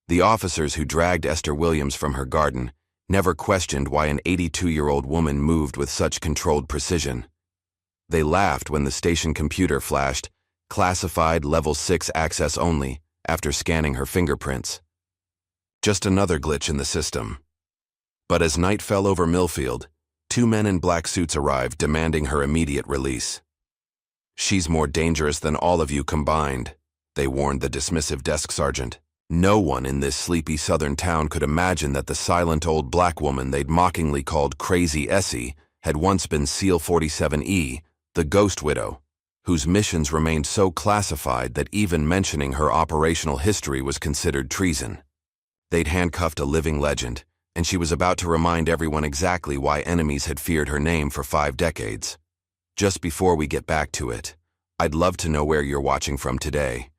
The officers who dragged Esther Williams from her garden never questioned why an 82-year-old woman moved with such controlled precision. They laughed when the station computer flashed, "Classified Level 6 access only," after scanning her fingerprints. Just another glitch in the system. But as night fell over Millfield, two men in black suits arrived demanding her immediate release. "She's more dangerous than all of you combined," they warned the dismissive desk sergeant. No one in this sleepy southern town could imagine that the silent old black woman they'd mockingly called Crazy Essie had once been SEAL 47E, the Ghost Widow, whose missions remained so classified that even mentioning her operational history was considered treason. They'd handcuffed a living legend, and she was about to remind everyone exactly why enemies had feared her name for 5 decades. Just before we get back to it, I'd love to know where you're watching from today.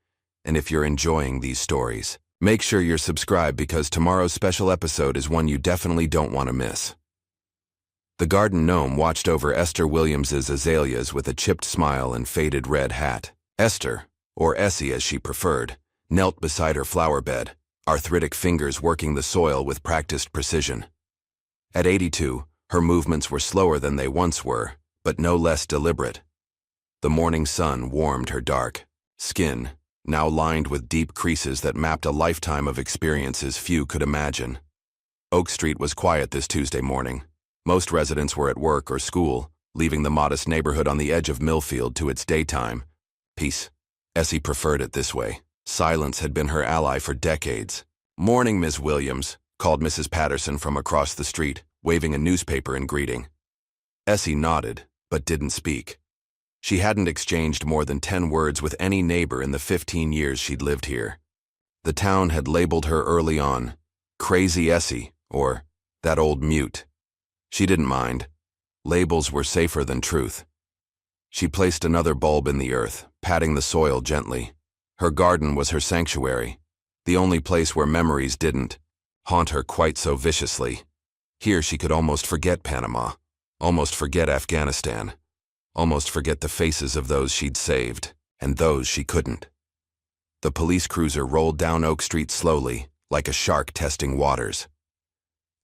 And if you're enjoying these stories, make sure you're subscribed because tomorrow's special episode is one you definitely don't want to miss. The garden gnome watched over Esther Williams's azaleas with a chipped smile and faded red hat. Esther, or Essie as she preferred, knelt beside her flower bed, arthritic fingers working the soil with practiced precision. At 82, her movements were slower than they once were, but no less deliberate. The morning sun warmed her dark skin, now lined with deep creases that mapped a lifetime of experiences few could imagine. Oak Street was quiet this Tuesday morning. Most residents were at work or school, leaving the modest neighborhood on the edge of Millfield to its daytime peace. Essie preferred it this way. Silence had been her ally for decades. "Morning, Ms. Williams," called Mrs. Patterson from across the street, waving a newspaper in greeting. Essie nodded, but didn't speak. She hadn't exchanged more than 10 words with any neighbor in the 15 years she'd lived here. The town had labeled her early on, Crazy Essie, or that old mute. She didn't mind. Labels were safer than truth. She placed another bulb in the earth, patting the soil gently. Her garden was her sanctuary, the only place where memories didn't haunt her quite so viciously. Here she could almost forget Panama, almost forget Afghanistan, almost forget the faces of those she'd saved, and those she couldn't. The police cruiser rolled down Oak Street slowly, like a shark testing waters.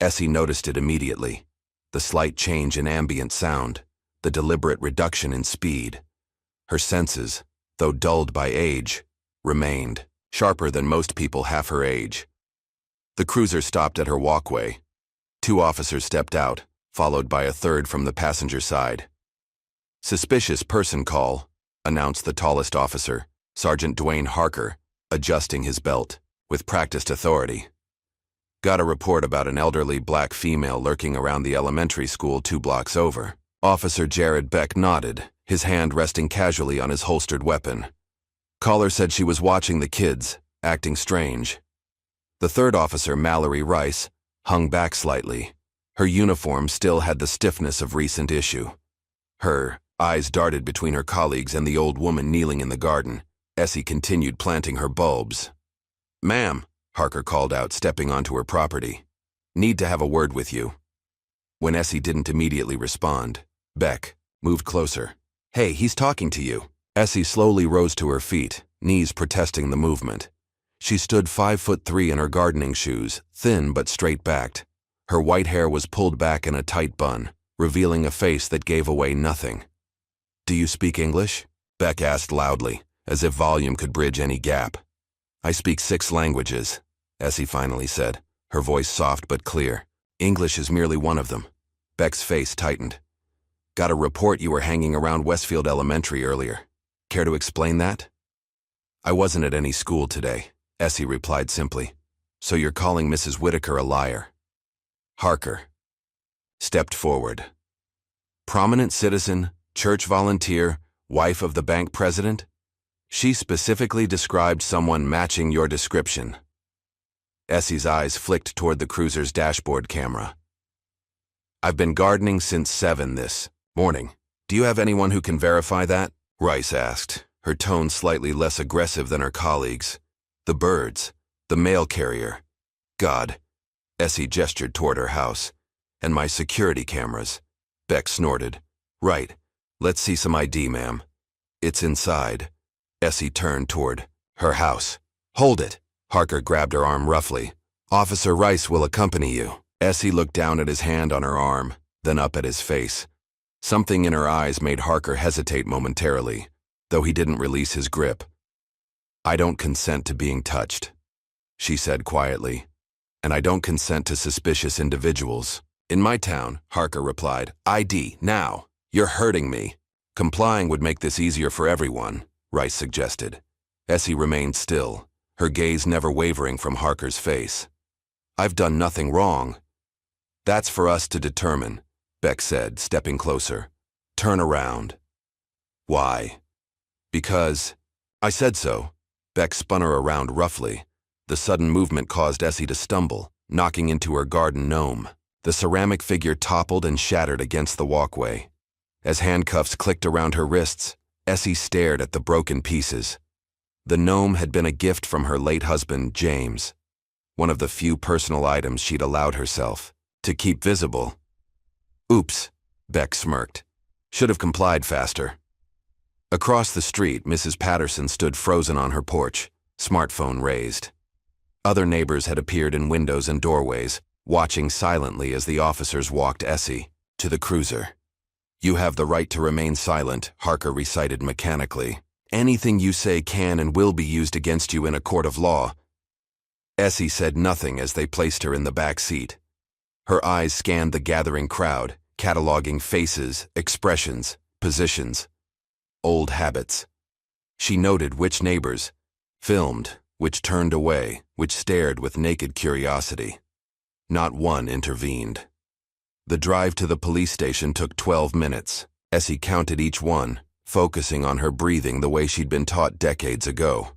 Essie noticed it immediately. The slight change in ambient sound, the deliberate reduction in speed. Her senses, though dulled by age, remained, sharper than most people half her age. The cruiser stopped at her walkway. 2 officers stepped out, followed by a third from the passenger side. "Suspicious person call," announced the tallest officer, Sergeant Dwayne Harker, adjusting his belt, with practiced authority. "Got a report about an elderly black female lurking around the elementary school 2 blocks over." Officer Jared Beck nodded, his hand resting casually on his holstered weapon. "Caller said she was watching the kids, acting strange." The third officer, Mallory Rice, hung back slightly. Her uniform still had the stiffness of recent issue. Her eyes darted between her colleagues and the old woman kneeling in the garden. Essie continued planting her bulbs. "Ma'am," Harker called out, stepping onto her property. "Need to have a word with you." When Essie didn't immediately respond, Beck moved closer. "Hey, he's talking to you." Essie slowly rose to her feet, knees protesting the movement. She stood 5'3" in her gardening shoes, thin but straight-backed. Her white hair was pulled back in a tight bun, revealing a face that gave away nothing. "Do you speak English?" Beck asked loudly, as if volume could bridge any gap. "I speak 6 languages," Essie finally said, her voice soft but clear. "English is merely one of them." Beck's face tightened. "Got a report you were hanging around Westfield Elementary earlier. Care to explain that?" "I wasn't at any school today," Essie replied simply. "So you're calling Mrs. Whitaker a liar?" Harker stepped forward. "Prominent citizen, church volunteer, wife of the bank president? She specifically described someone matching your description." Essie's eyes flicked toward the cruiser's dashboard camera. "I've been gardening since 7 this morning. Do you have anyone who can verify that?" Rice asked, her tone slightly less aggressive than her colleagues. "The birds, the mail carrier. God." Essie gestured toward her house. "And my security cameras." Beck snorted. "Right. Let's see some ID, ma'am." "It's inside." Essie turned toward her house. "Hold it! Harker grabbed her arm roughly. "Officer Rice will accompany you." Essie looked down at his hand on her arm, then up at his face. Something in her eyes made Harker hesitate momentarily, though he didn't release his grip. "I don't consent to being touched," she said quietly. "And I don't consent to suspicious individuals." "In my town," Harker replied. "ID, now. You're hurting me." "Complying would make this easier for everyone," Rice suggested. Essie remained still, her gaze never wavering from Harker's face. "I've done nothing wrong." "That's for us to determine," Beck said, stepping closer. "Turn around." "Why?" "Because I said so." Beck spun her around roughly. The sudden movement caused Essie to stumble, knocking into her garden gnome. The ceramic figure toppled and shattered against the walkway. As handcuffs clicked around her wrists, Essie stared at the broken pieces. The gnome had been a gift from her late husband, James, one of the few personal items she'd allowed herself to keep visible. "Oops," Beck smirked. "Should have complied faster." Across the street, Mrs. Patterson stood frozen on her porch, smartphone raised. Other neighbors had appeared in windows and doorways, watching silently as the officers walked Essie to the cruiser. "You have the right to remain silent," Harker recited mechanically. "Anything you say can and will be used against you in a court of law." Essie said nothing as they placed her in the back seat. Her eyes scanned the gathering crowd, cataloging faces, expressions, positions, old habits. She noted which neighbors filmed, which turned away, which stared with naked curiosity. Not one intervened. The drive to the police station took 12 minutes. Essie counted each one, focusing on her breathing the way she'd been taught decades ago.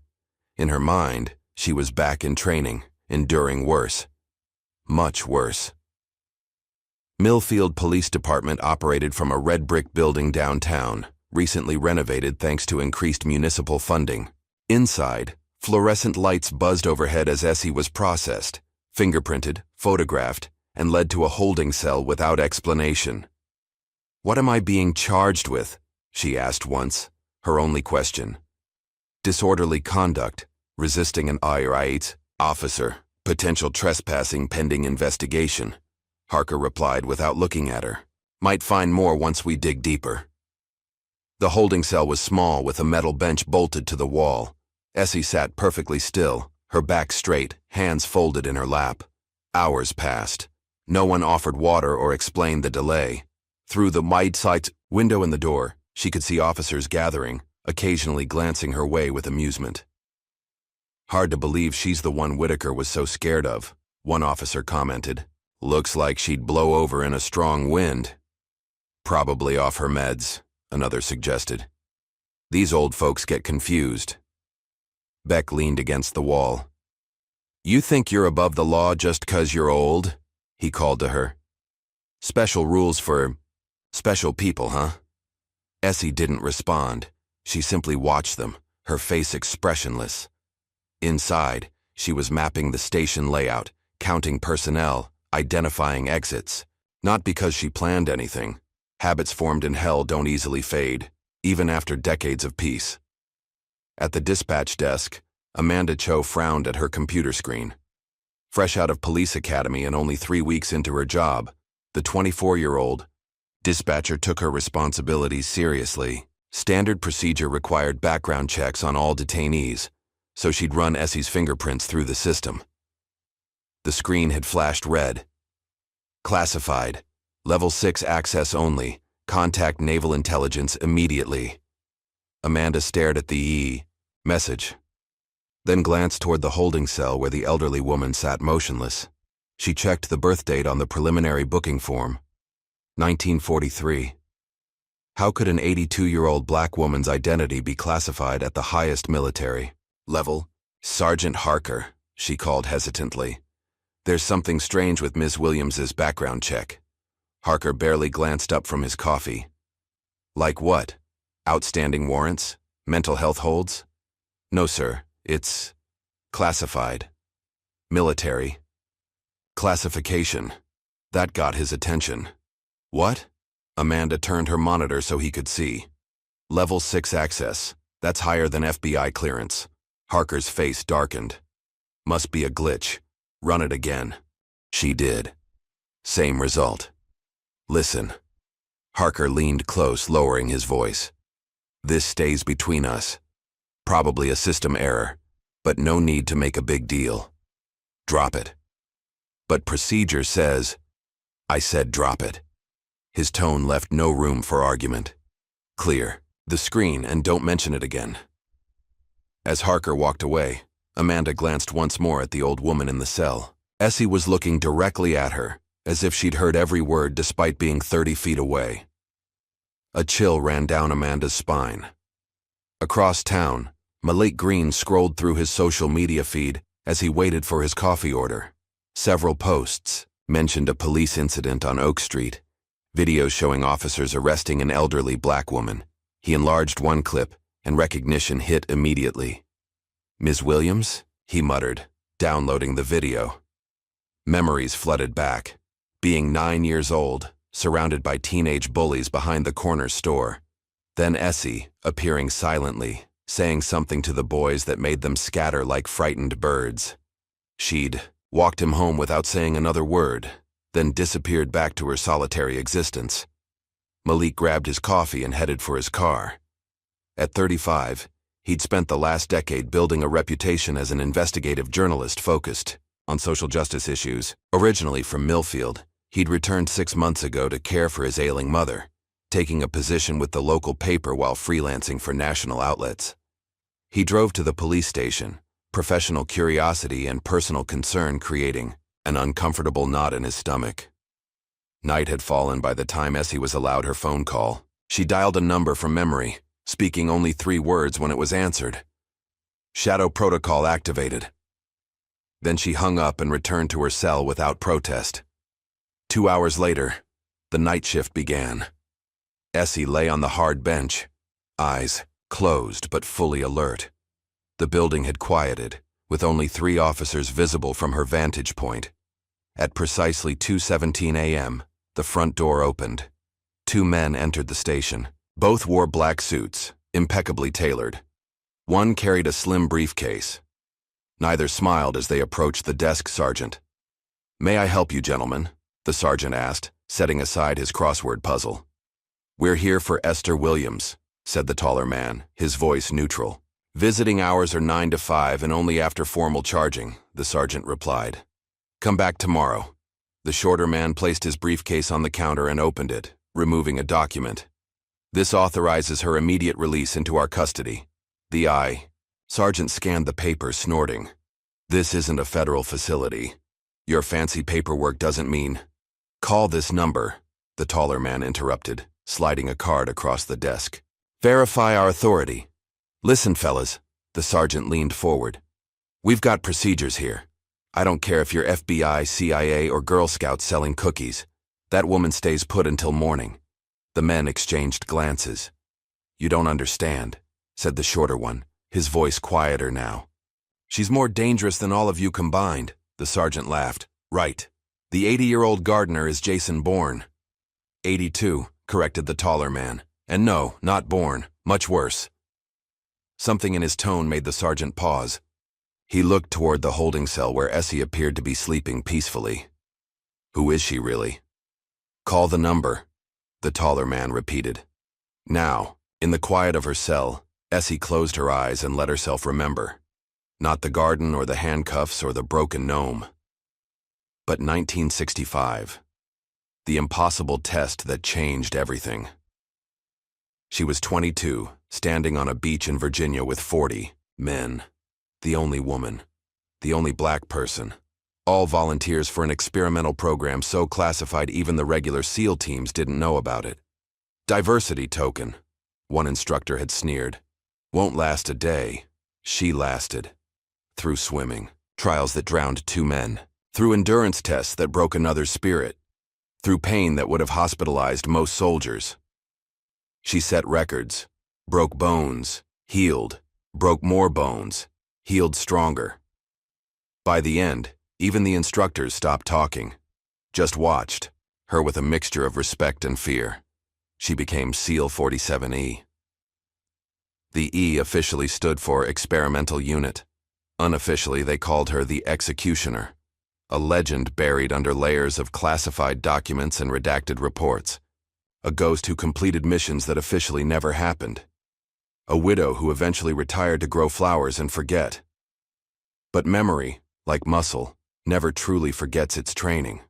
In her mind, she was back in training, enduring worse. Much worse. Millfield Police Department operated from a red brick building downtown, recently renovated thanks to increased municipal funding. Inside, fluorescent lights buzzed overhead as Essie was processed, fingerprinted, photographed, and led to a holding cell without explanation. "What am I being charged with?" she asked once, her only question. "Disorderly conduct, resisting an irate officer, potential trespassing pending investigation," Harker replied without looking at her. "Might find more once we dig deeper." The holding cell was small with a metal bench bolted to the wall. Essie sat perfectly still, her back straight, hands folded in her lap. Hours passed. No one offered water or explained the delay. Through the wide-side window in the door, she could see officers gathering, occasionally glancing her way with amusement. "Hard to believe she's the one Whitaker was so scared of," one officer commented. "Looks like she'd blow over in a strong wind." "Probably off her meds," another suggested. "These old folks get confused." Beck leaned against the wall. "You think you're above the law just 'cause you're old?" he called to her. "Special rules for special people, huh?" Essie didn't respond. She simply watched them, her face expressionless. Inside, she was mapping the station layout, counting personnel, identifying exits. Not because she planned anything. Habits formed in hell don't easily fade, even after decades of peace. At the dispatch desk, Amanda Cho frowned at her computer screen. Fresh out of police academy and only 3 weeks into her job, the 24-year-old dispatcher took her responsibilities seriously. Standard procedure required background checks on all detainees, so she'd run Essie's fingerprints through the system. The screen had flashed red. "Classified. Level 6 access only. Contact Naval Intelligence immediately." Amanda stared at the message, then glanced toward the holding cell where the elderly woman sat motionless. She checked the birth date on the preliminary booking form. 1943. How could an 82-year-old black woman's identity be classified at the highest military level? "Sergeant Harker," she called hesitantly. "There's something strange with Ms. Williams's background check." Harker barely glanced up from his coffee. "Like what? Outstanding warrants? Mental health holds?" "No, sir. It's classified. Military. Classification." That got his attention. "What?" Amanda turned her monitor so he could see. "Level 6 access. That's higher than FBI clearance." Harker's face darkened. Must be a glitch. Run it again. She did. Same result. Listen. Harker leaned close, lowering his voice. This stays between us. Probably a system error, but no need to make a big deal. Drop it. But procedure says... I said drop it. His tone left no room for argument. Clear. The screen, and don't mention it again. As Harker walked away, Amanda glanced once more at the old woman in the cell. Essie was looking directly at her, as if she'd heard every word despite being 30 feet away. A chill ran down Amanda's spine. Across town, Malik Green scrolled through his social media feed as he waited for his coffee order. Several posts mentioned a police incident on Oak Street, videos showing officers arresting an elderly black woman. He enlarged one clip, and recognition hit immediately. Ms. Williams? He muttered, downloading the video. Memories flooded back. Being 9 years old, surrounded by teenage bullies behind the corner store. Then Essie, appearing silently, saying something to the boys that made them scatter like frightened birds. She'd walked him home without saying another word, then disappeared back to her solitary existence. Malik grabbed his coffee and headed for his car. At 35, he'd spent the last decade building a reputation as an investigative journalist focused on social justice issues. Originally from Millfield, he'd returned 6 months ago to care for his ailing mother, taking a position with the local paper while freelancing for national outlets. He drove to the police station, professional curiosity and personal concern creating an uncomfortable knot in his stomach. Night had fallen by the time Essie was allowed her phone call. She dialed a number from memory, speaking only 3 words when it was answered. Shadow protocol activated. Then she hung up and returned to her cell without protest. 2 hours later, the night shift began. Essie lay on the hard bench, eyes closed but fully alert. The building had quieted, with only 3 officers visible from her vantage point. At precisely 2:17 a.m., the front door opened. 2 men entered the station. Both wore black suits, impeccably tailored. One carried a slim briefcase. Neither smiled as they approached the desk sergeant. "May I help you, gentlemen?" the sergeant asked, setting aside his crossword puzzle. "We're here for Esther Williams," said the taller man, his voice neutral. "Visiting hours are 9 to 5 and only after formal charging," the sergeant replied. "Come back tomorrow." The shorter man placed his briefcase on the counter and opened it, removing a document. "This authorizes her immediate release into our custody." Sergeant scanned the paper, snorting. "This isn't a federal facility. Your fancy paperwork doesn't mean—" "Call this number," the taller man interrupted, sliding a card across the desk. "Verify our authority." "Listen, fellas," the sergeant leaned forward. "We've got procedures here. I don't care if you're FBI, CIA, or Girl Scouts selling cookies. That woman stays put until morning." The men exchanged glances. "You don't understand," said the shorter one, his voice quieter now. "She's more dangerous than all of you combined," the sergeant laughed. "Right. The 80-year-old gardener is Jason Bourne." 82, corrected the taller man. "And no, not Bourne. Much worse." Something in his tone made the sergeant pause. He looked toward the holding cell where Essie appeared to be sleeping peacefully. "Who is she, really?" "Call the number," the taller man repeated. Now, in the quiet of her cell, Essie closed her eyes and let herself remember. Not the garden or the handcuffs or the broken gnome, but 1965. The impossible test that changed everything. She was 22, standing on a beach in Virginia with 40 men. The only woman. The only black person. All volunteers for an experimental program so classified even the regular SEAL teams didn't know about it. Diversity token, one instructor had sneered. Won't last a day. She lasted. Through swimming, trials that drowned 2 men. Through endurance tests that broke another's spirit. Through pain that would have hospitalized most soldiers. She set records, broke bones, healed, broke more bones, healed stronger. By the end, even the instructors stopped talking, just watched, her with a mixture of respect and fear. She became SEAL 47E. The E officially stood for Experimental Unit. Unofficially, they called her the Executioner, a legend buried under layers of classified documents and redacted reports, a ghost who completed missions that officially never happened, a widow who eventually retired to grow flowers and forget. But memory, like muscle, never truly forgets its training.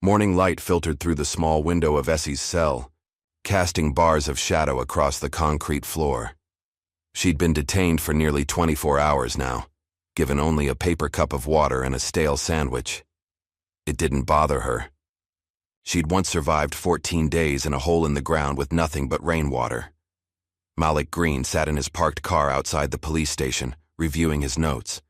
Morning light filtered through the small window of Essie's cell, casting bars of shadow across the concrete floor. She'd been detained for nearly 24 hours now, given only a paper cup of water and a stale sandwich. It didn't bother her. She'd once survived 14 days in a hole in the ground with nothing but rainwater. Malik Green sat in his parked car outside the police station, reviewing his notes.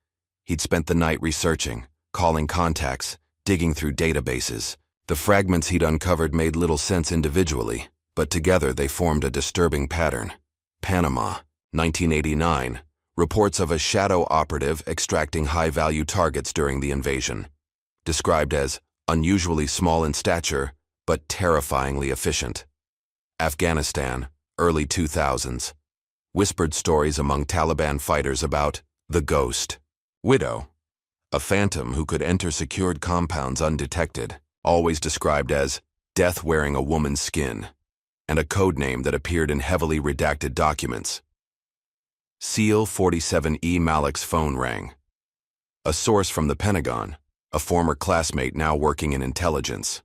He'd spent the night researching, calling contacts, digging through databases. The fragments he'd uncovered made little sense individually, but together they formed a disturbing pattern. Panama, 1989, reports of a shadow operative extracting high-value targets during the invasion. Described as unusually small in stature, but terrifyingly efficient. Afghanistan, early 2000s. Whispered stories among Taliban fighters about the Ghost. Widow, a phantom who could enter secured compounds undetected, always described as death wearing a woman's skin, and a code name that appeared in heavily redacted documents. SEAL 47E Malik's phone rang. A source from the Pentagon, a former classmate now working in intelligence.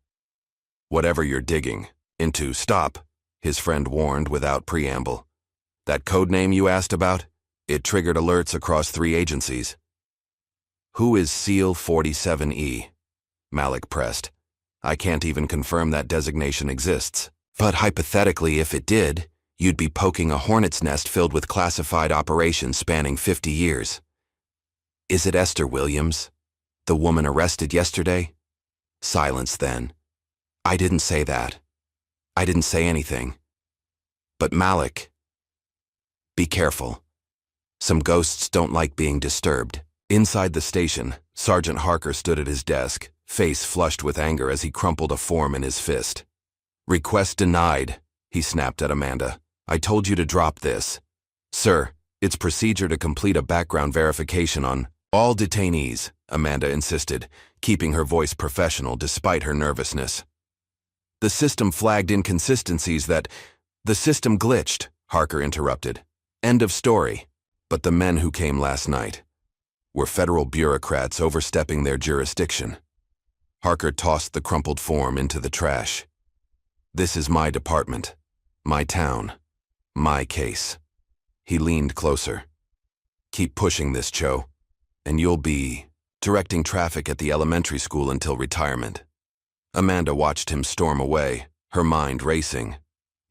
Whatever you're digging into, stop, his friend warned without preamble. That code name you asked about? It triggered alerts across 3 agencies. Who is SEAL 47E? Malik pressed. I can't even confirm that designation exists. But hypothetically, if it did, you'd be poking a hornet's nest filled with classified operations spanning 50 years. Is it Esther Williams, the woman arrested yesterday? Silence then. I didn't say that. I didn't say anything. But Malik, be careful. Some ghosts don't like being disturbed. Inside the station, Sergeant Harker stood at his desk, face flushed with anger as he crumpled a form in his fist. Request denied, he snapped at Amanda. I told you to drop this. Sir, it's procedure to complete a background verification on all detainees, Amanda insisted, keeping her voice professional despite her nervousness. The system flagged inconsistencies that... The system glitched, Harker interrupted. End of story. But the men who came last night were federal bureaucrats overstepping their jurisdiction. Harker tossed the crumpled form into the trash. This is my department, my town, my case. He leaned closer. Keep pushing this, Cho, and you'll be directing traffic at the elementary school until retirement. Amanda watched him storm away, her mind racing.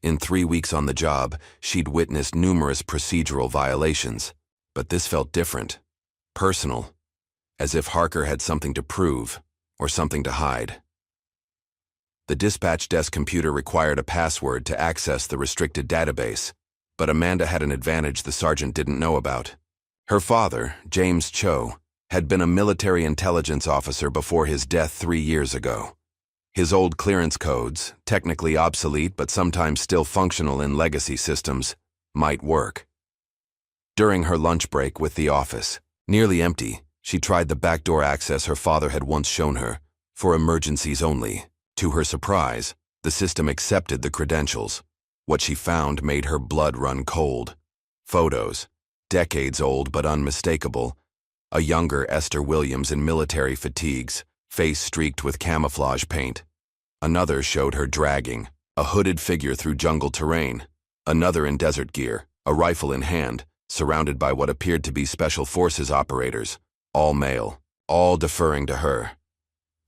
In 3 weeks on the job, she'd witnessed numerous procedural violations, but this felt different, personal, as if Harker had something to prove or something to hide. The dispatch desk computer required a password to access the restricted database, but Amanda had an advantage the sergeant didn't know about. Her father, James Cho, had been a military intelligence officer before his death 3 years ago. His old clearance codes, technically obsolete but sometimes still functional in legacy systems, might work. During her lunch break with the office, nearly empty, she tried the backdoor access her father had once shown her, for emergencies only. To her surprise, the system accepted the credentials. What she found made her blood run cold. Photos, decades old but unmistakable. A younger Esther Williams in military fatigues, face streaked with camouflage paint. Another showed her dragging, a hooded figure through jungle terrain. Another in desert gear, a rifle in hand, surrounded by what appeared to be special forces operators, all male, all deferring to her.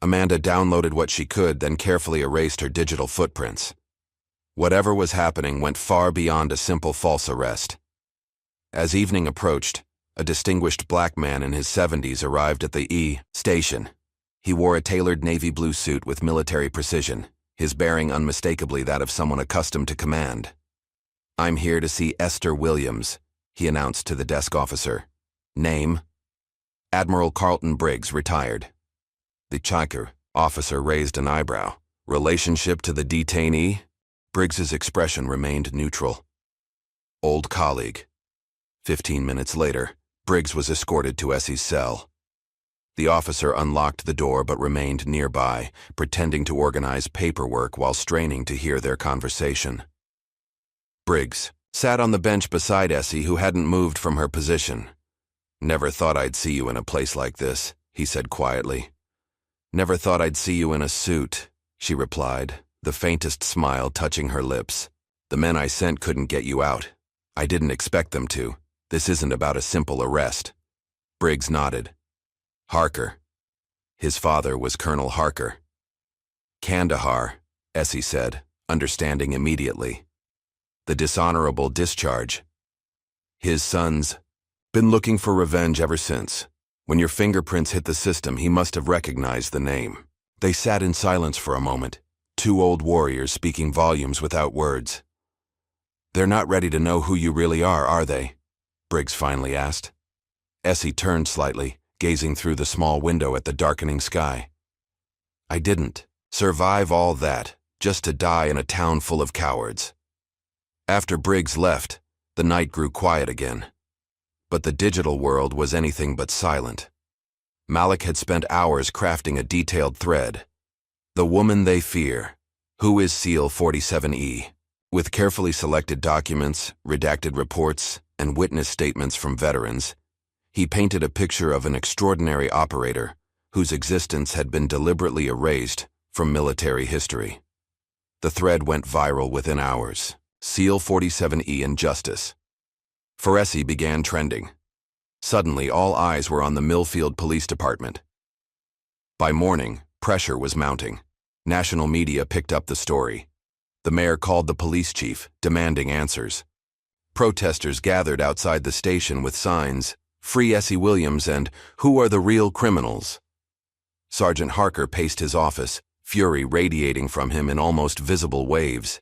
Amanda downloaded what she could, then carefully erased her digital footprints. Whatever was happening went far beyond a simple false arrest. As evening approached, a distinguished black man in his 70s arrived at the E station. He wore a tailored navy blue suit with military precision, his bearing unmistakably that of someone accustomed to command. I'm here to see Esther Williams, he announced to the desk officer. Name? Admiral Carlton Briggs, retired. The Chiker officer raised an eyebrow. Relationship to the detainee? Briggs's expression remained neutral. Old colleague. 15 minutes later, Briggs was escorted to Essie's cell. The officer unlocked the door but remained nearby, pretending to organize paperwork while straining to hear their conversation. Briggs sat on the bench beside Essie, who hadn't moved from her position. "Never thought I'd see you in a place like this," he said quietly. "Never thought I'd see you in a suit," she replied, the faintest smile touching her lips. "The men I sent couldn't get you out. I didn't expect them to. This isn't about a simple arrest." Briggs nodded. "Harker." His father was Colonel Harker. "Kandahar," Essie said, understanding immediately. "The dishonorable discharge. His son's been looking for revenge ever since. When your fingerprints hit the system, he must have recognized the name." They sat in silence for a moment, two old warriors speaking volumes without words. "They're not ready to know who you really are they?" Briggs finally asked. Essie turned slightly, gazing through the small window at the darkening sky. "I didn't survive all that just to die in a town full of cowards." After Briggs left, the night grew quiet again. But the digital world was anything but silent. Malik had spent hours crafting a detailed thread. "The woman they fear. Who is SEAL 47E?" With carefully selected documents, redacted reports, and witness statements from veterans, he painted a picture of an extraordinary operator whose existence had been deliberately erased from military history. The thread went viral within hours. SEAL 47E and Justice. For Essie began trending. Suddenly, all eyes were on the Millfield Police Department. By morning, pressure was mounting. National media picked up the story. The mayor called the police chief, demanding answers. Protesters gathered outside the station with signs, "Free Essie Williams" and "Who are the real criminals?" Sergeant Harker paced his office, fury radiating from him in almost visible waves.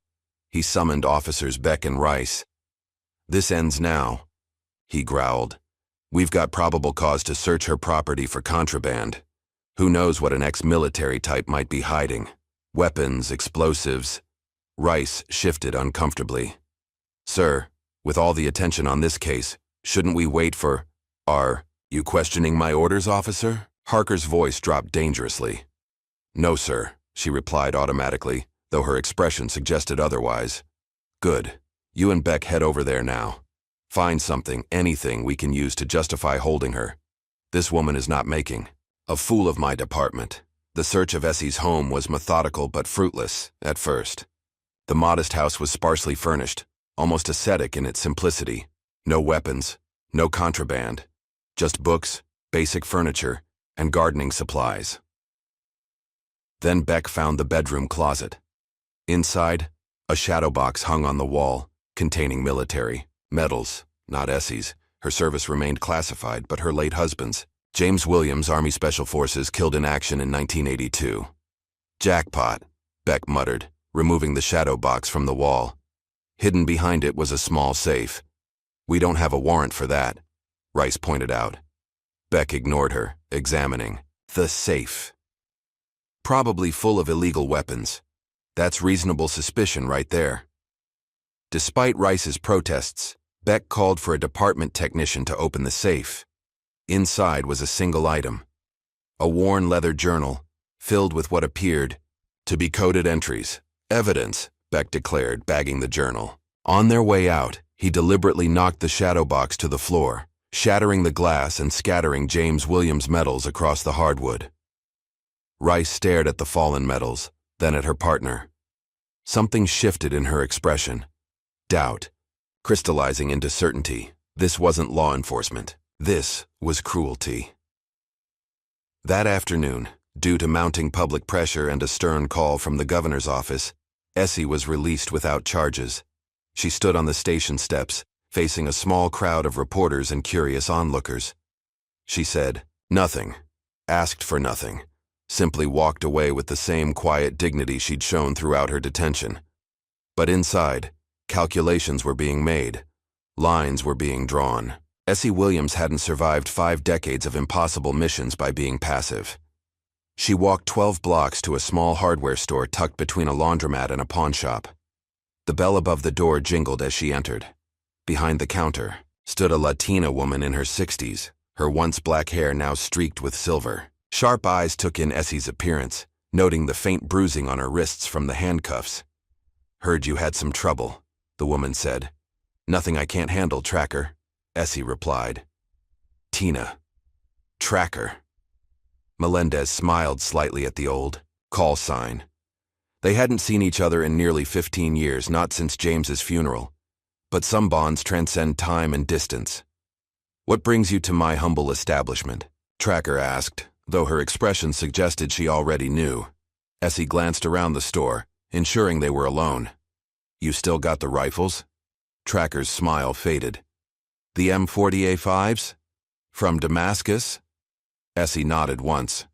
He summoned Officers Beck and Rice. "This ends now," he growled. "We've got probable cause to search her property for contraband. Who knows what an ex-military type might be hiding? Weapons, explosives." Rice shifted uncomfortably. "Sir, with all the attention on this case, shouldn't we wait for— Are you questioning my orders, officer?" Harker's voice dropped dangerously. "No, sir," she replied automatically, though her expression suggested otherwise. "Good. You and Beck head over there now. Find something, anything we can use to justify holding her. This woman is not making a fool of my department." The search of Essie's home was methodical but fruitless at first. The modest house was sparsely furnished, almost ascetic in its simplicity. No weapons, no contraband, just books, basic furniture, and gardening supplies. Then Beck found the bedroom closet. Inside, a shadow box hung on the wall, containing military medals, not Essie's. Her service remained classified, but her late husband's, James Williams, Army Special Forces, killed in action in 1982. "Jackpot," Beck muttered, removing the shadow box from the wall. Hidden behind it was a small safe. "We don't have a warrant for that," Rice pointed out. Beck ignored her, examining the safe. "Probably full of illegal weapons. That's reasonable suspicion right there." Despite Rice's protests, Beck called for a department technician to open the safe. Inside was a single item, a worn leather journal filled with what appeared to be coded entries. "Evidence," Beck declared, bagging the journal. On their way out, he deliberately knocked the shadow box to the floor, shattering the glass and scattering James Williams' medals across the hardwood. Rice stared at the fallen medals, then at her partner. Something shifted in her expression. Doubt, crystallizing into certainty. This wasn't law enforcement. This was cruelty. That afternoon, due to mounting public pressure and a stern call from the governor's office, Essie was released without charges. She stood on the station steps, facing a small crowd of reporters and curious onlookers. She said nothing, asked for nothing, simply walked away with the same quiet dignity she'd shown throughout her detention. But inside, calculations were being made. Lines were being drawn. Essie Williams hadn't survived 5 decades of impossible missions by being passive. She walked 12 blocks to a small hardware store tucked between a laundromat and a pawn shop. The bell above the door jingled as she entered. Behind the counter stood a Latina woman in her 60s, her once black hair now streaked with silver. Sharp eyes took in Essie's appearance, noting the faint bruising on her wrists from the handcuffs. "Heard you had some trouble," the woman said. "Nothing I can't handle, Tracker," Essie replied. Tina. Tracker. Melendez smiled slightly at the old call sign. They hadn't seen each other in nearly 15 years, not since James's funeral. But some bonds transcend time and distance. "What brings you to my humble establishment?" Tracker asked, though her expression suggested she already knew. Essie glanced around the store, ensuring they were alone. "You still got the rifles?" Tracker's smile faded. "The M40A5s? From Damascus?" Essie nodded once.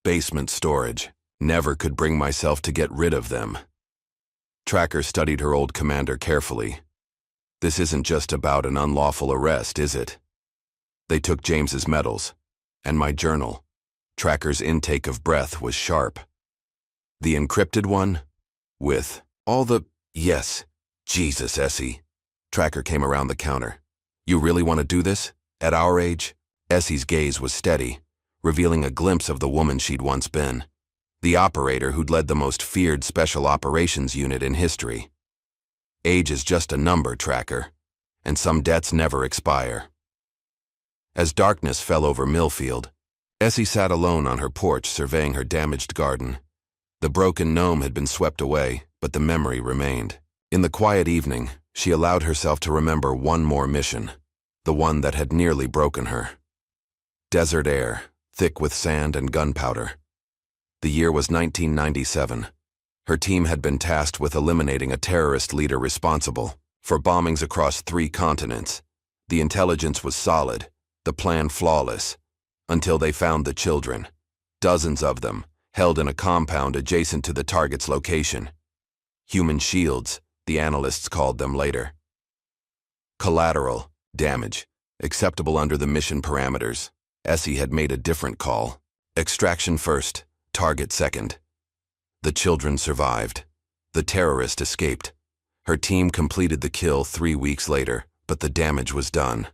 "Basement storage. Never could bring myself to get rid of them." Tracker studied her old commander carefully. "This isn't just about an unlawful arrest, is it? They took James's medals, and my journal." Tracker's intake of breath was sharp. "The encrypted one? With all the—" "Yes. Jesus, Essie." Tracker came around the counter. "You really want to do this? At our age?" Essie's gaze was steady, revealing a glimpse of the woman she'd once been. The operator who'd led the most feared special operations unit in history. "Age is just a number, Tracker, and some debts never expire." As darkness fell over Millfield, Essie sat alone on her porch surveying her damaged garden. The broken gnome had been swept away, but the memory remained. In the quiet evening, she allowed herself to remember one more mission, the one that had nearly broken her. Desert air, thick with sand and gunpowder. The year was 1997. Her team had been tasked with eliminating a terrorist leader responsible for bombings across 3 continents. The intelligence was solid, the plan flawless, until they found the children, dozens of them, held in a compound adjacent to the target's location. Human shields, the analysts called them later. Collateral damage, acceptable under the mission parameters. Essie had made a different call. Extraction first, target second. The children survived. The terrorist escaped. Her team completed the kill 3 weeks later, but the damage was done.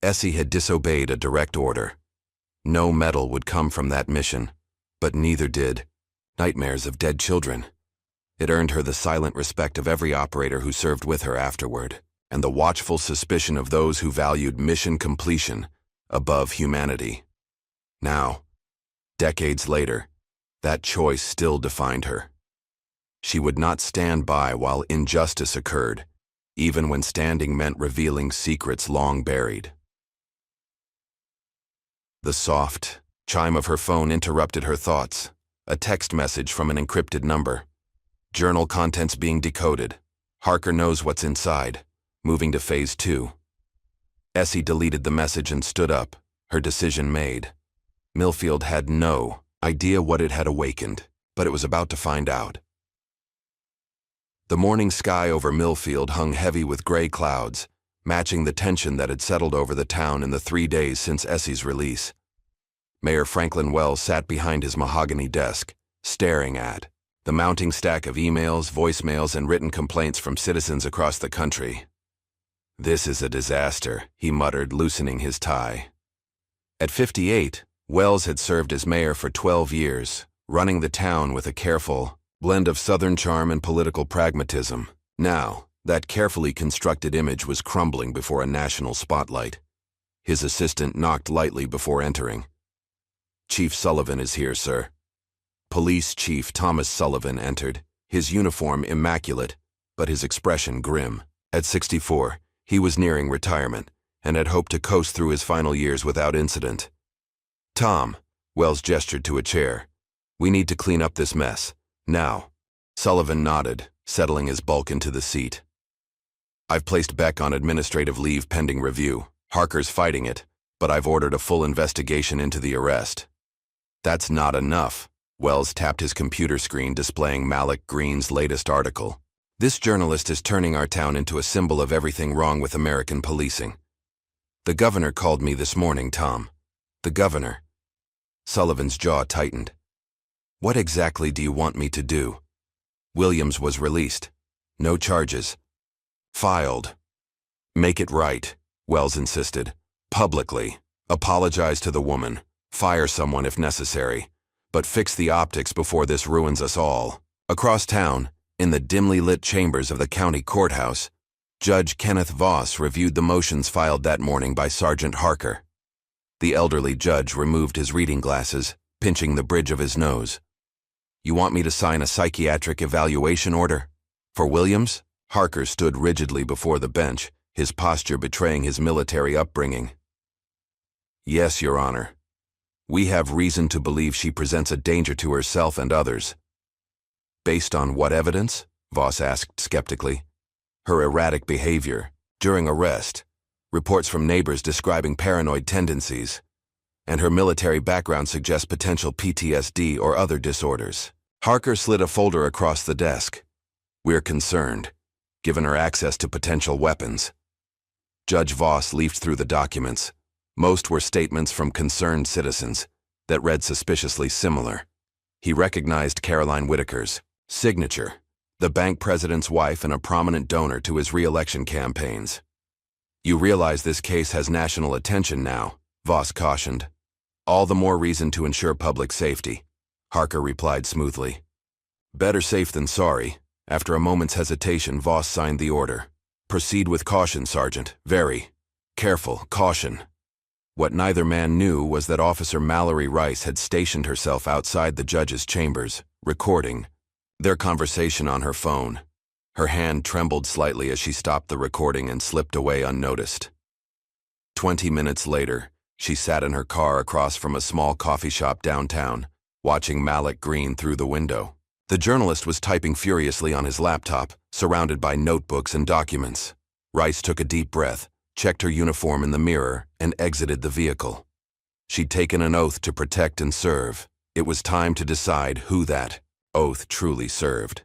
Essie had disobeyed a direct order. No medal would come from that mission, but neither did nightmares of dead children. It earned her the silent respect of every operator who served with her afterward, and the watchful suspicion of those who valued mission completion above humanity. Now, decades later, that choice still defined her. She would not stand by while injustice occurred, even when standing meant revealing secrets long buried. The soft chime of her phone interrupted her thoughts. A text message from an encrypted number. Journal contents being decoded. Harker knows what's inside. Moving to phase 2. Essie deleted the message and stood up, her decision made. Millfield had no idea what it had awakened, but it was about to find out. The morning sky over Millfield hung heavy with gray clouds, matching the tension that had settled over the town in the 3 days since Essie's release. Mayor Franklin Wells sat behind his mahogany desk, staring at the mounting stack of emails, voicemails, and written complaints from citizens across the country. "This is a disaster," he muttered, loosening his tie. At 58, Wells had served as mayor for 12 years, running the town with a careful blend of Southern charm and political pragmatism. Now, that carefully constructed image was crumbling before a national spotlight. His assistant knocked lightly before entering. "Chief Sullivan is here, sir." Police Chief Thomas Sullivan entered, his uniform immaculate, but his expression grim. At 64, he was nearing retirement, and had hoped to coast through his final years without incident. "Tom," Wells gestured to a chair. "We need to clean up this mess. Now." Sullivan nodded, settling his bulk into the seat. "I've placed Beck on administrative leave pending review. Harker's fighting it, but I've ordered a full investigation into the arrest." "That's not enough." Wells tapped his computer screen displaying Malik Green's latest article. "This journalist is turning our town into a symbol of everything wrong with American policing. The governor called me this morning, Tom. The governor." Sullivan's jaw tightened. "What exactly do you want me to do?" "Williams was released. No charges. Filed. Make it right. Wells insisted. Publicly. Apologize to the woman. Fire someone if necessary. But fix the optics before this ruins us all. Across town, in the dimly lit chambers of the county courthouse, Judge Kenneth Voss reviewed the motions filed that morning by Sergeant Harker. The elderly judge removed his reading glasses, pinching the bridge of his nose. "You want me to sign a psychiatric evaluation order? For Williams?" Harker stood rigidly before the bench, his posture betraying his military upbringing. "Yes, Your Honor. We have reason to believe she presents a danger to herself and others." "Based on what evidence?" Voss asked skeptically. "Her erratic behavior during arrest, reports from neighbors describing paranoid tendencies, and her military background suggests potential PTSD or other disorders." Harker slid a folder across the desk. "We're concerned, given her access to potential weapons." Judge Voss leafed through the documents. Most were statements from concerned citizens that read suspiciously similar. He recognized Caroline Whitaker's signature, the bank president's wife and a prominent donor to his re-election campaigns. "You realize this case has national attention now," Voss cautioned. "All the more reason to ensure public safety," Harker replied smoothly. "Better safe than sorry." After a moment's hesitation, Voss signed the order. "Proceed with caution, Sergeant. Very careful caution." What neither man knew was that Officer Mallory Rice had stationed herself outside the judge's chambers, recording their conversation on her phone. Her hand trembled slightly as she stopped the recording and slipped away unnoticed. 20 minutes later, she sat in her car across from a small coffee shop downtown, watching Malik Green through the window. The journalist was typing furiously on his laptop, surrounded by notebooks and documents. Rice took a deep breath, checked her uniform in the mirror, and exited the vehicle. She'd taken an oath to protect and serve. It was time to decide who that oath truly served.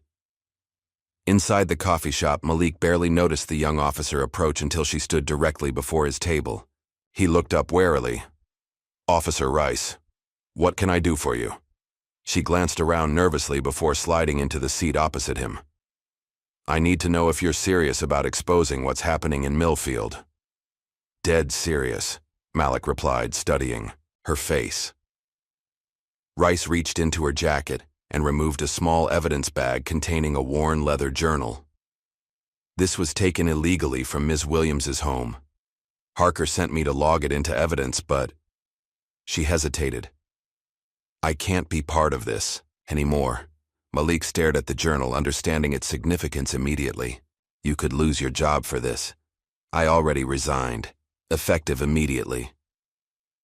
Inside the coffee shop, Malik barely noticed the young officer approach until she stood directly before his table. He looked up warily. "Officer Rice, what can I do for you?" She glanced around nervously before sliding into the seat opposite him. "I need to know if you're serious about exposing what's happening in Millfield." "Dead serious," Malik replied, studying her face. Rice reached into her jacket and removed a small evidence bag containing a worn leather journal. "This was taken illegally from Ms. Williams's home. Harker sent me to log it into evidence, but..." She hesitated. "I can't be part of this anymore." Malik stared at the journal, understanding its significance immediately. "You could lose your job for this. I already resigned. Effective immediately."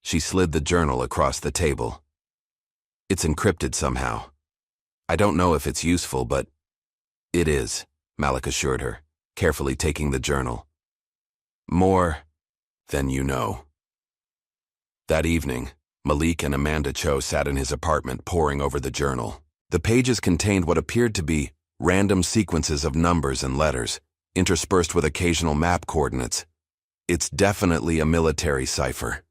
She slid the journal across the table. "It's encrypted somehow. I don't know if it's useful, but..." "It is," Malik assured her, carefully taking the journal. "More than you know." That evening, Malik and Amanda Cho sat in his apartment poring over the journal. The pages contained what appeared to be random sequences of numbers and letters, interspersed with occasional map coordinates. "It's definitely a military cipher,"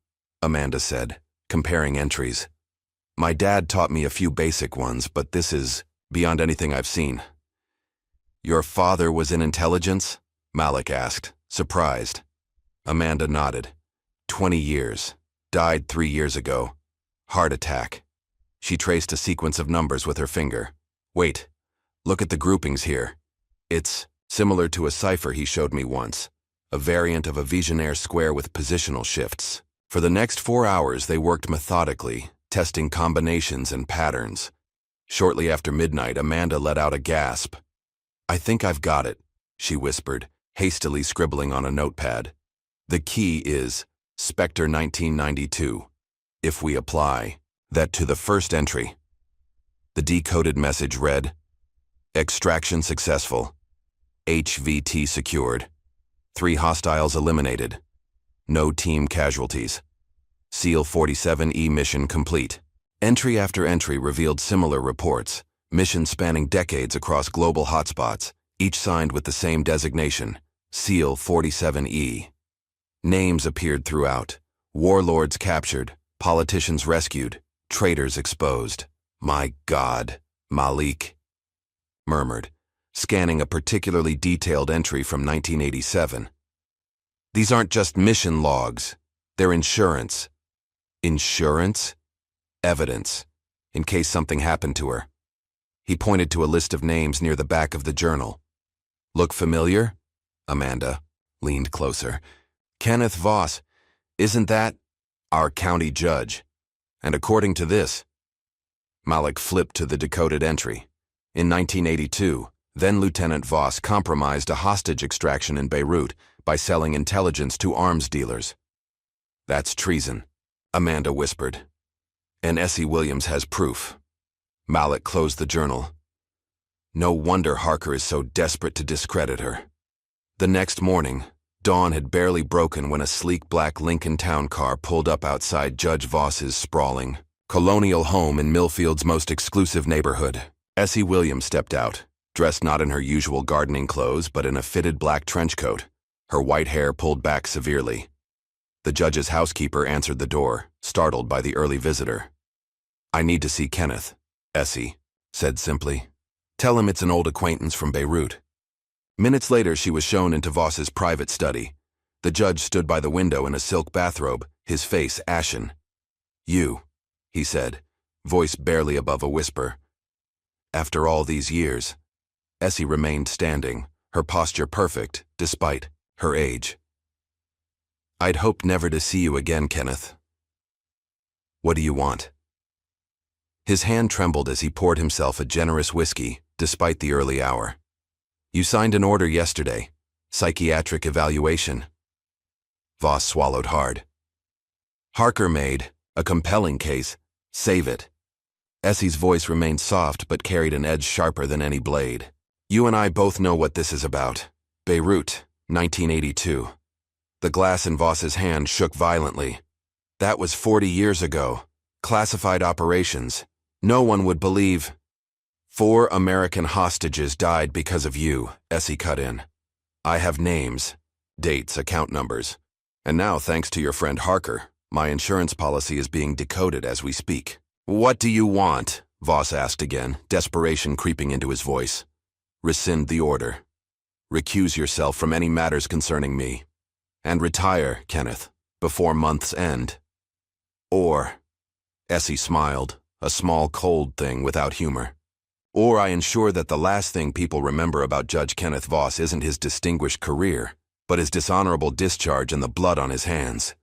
Amanda said, comparing entries. "My dad taught me a few basic ones, but this is beyond anything I've seen." "Your father was in intelligence?" Malik asked, surprised. Amanda nodded. 20 years. Died 3 years ago. Heart attack. She traced a sequence of numbers with her finger. "Wait, look at the groupings here. It's similar to a cipher he showed me once. A variant of a Vigenère square with positional shifts." For the next 4 hours, they worked methodically, testing combinations and patterns. Shortly after midnight, Amanda let out a gasp. "I think I've got it," she whispered, hastily scribbling on a notepad. "The key is Spectre 1992. If we apply that to the first entry." The decoded message read, "Extraction successful. HVT secured. 3 hostiles eliminated. No team casualties. SEAL 47E mission complete." Entry after entry revealed similar reports, missions spanning decades across global hotspots, each signed with the same designation, SEAL 47E. Names appeared throughout. Warlords captured, politicians rescued, traitors exposed. "My God," Malik murmured, scanning a particularly detailed entry from 1987. These aren't just mission logs. They're insurance. Insurance? Evidence, in case something happened to her. He pointed to a list of names near the back of the journal. Look familiar? Amanda leaned closer. Kenneth Voss. Isn't that our county judge? And according to this, Malik flipped to the decoded entry. In 1982, then-Lieutenant Voss compromised a hostage extraction in Beirut by selling intelligence to arms dealers. That's treason, Amanda whispered. And Essie Williams has proof. Malik closed the journal. No wonder Harker is so desperate to discredit her. The next morning, dawn had barely broken when a sleek black Lincoln Town car pulled up outside Judge Voss's sprawling, colonial home in Millfield's most exclusive neighborhood. Essie Williams stepped out, dressed not in her usual gardening clothes but in a fitted black trench coat, her white hair pulled back severely. The judge's housekeeper answered the door, startled by the early visitor. I need to see Kenneth, Essie said simply. Tell him it's an old acquaintance from Beirut. Minutes later, she was shown into Voss's private study. The judge stood by the window in a silk bathrobe, his face ashen. You, he said, voice barely above a whisper. After all these years, Essie remained standing, her posture perfect, despite her age. I'd hoped never to see you again, Kenneth. What do you want? His hand trembled as he poured himself a generous whiskey, despite the early hour. You signed an order yesterday. Psychiatric evaluation. Voss swallowed hard. Harker made a compelling case. Save it. Essie's voice remained soft but carried an edge sharper than any blade. You and I both know what this is about. Beirut, 1982. The glass in Voss's hand shook violently. That was 40 years ago. Classified operations. No one would believe. 4 American hostages died because of you, Essie cut in. I have names, dates, account numbers. And now, thanks to your friend Harker, my insurance policy is being decoded as we speak. What do you want? Voss asked again, desperation creeping into his voice. Rescind the order. Recuse yourself from any matters concerning me. And retire, Kenneth, before month's end. Or, Essie smiled, a small cold thing without humor. Or I ensure that the last thing people remember about Judge Kenneth Voss isn't his distinguished career, but his dishonorable discharge and the blood on his hands.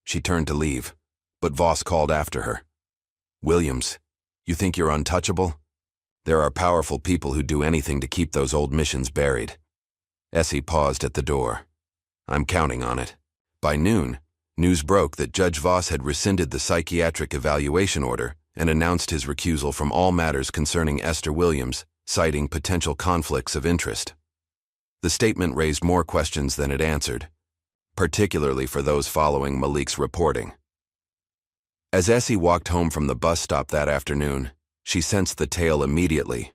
She turned to leave, but Voss called after her. Williams, you think you're untouchable? There are powerful people who do anything to keep those old missions buried. Essie paused at the door. I'm counting on it. By noon, news broke that Judge Voss had rescinded the psychiatric evaluation order and announced his recusal from all matters concerning Esther Williams, citing potential conflicts of interest. The statement raised more questions than it answered, particularly for those following Malik's reporting. As Essie walked home from the bus stop that afternoon, she sensed the tale immediately.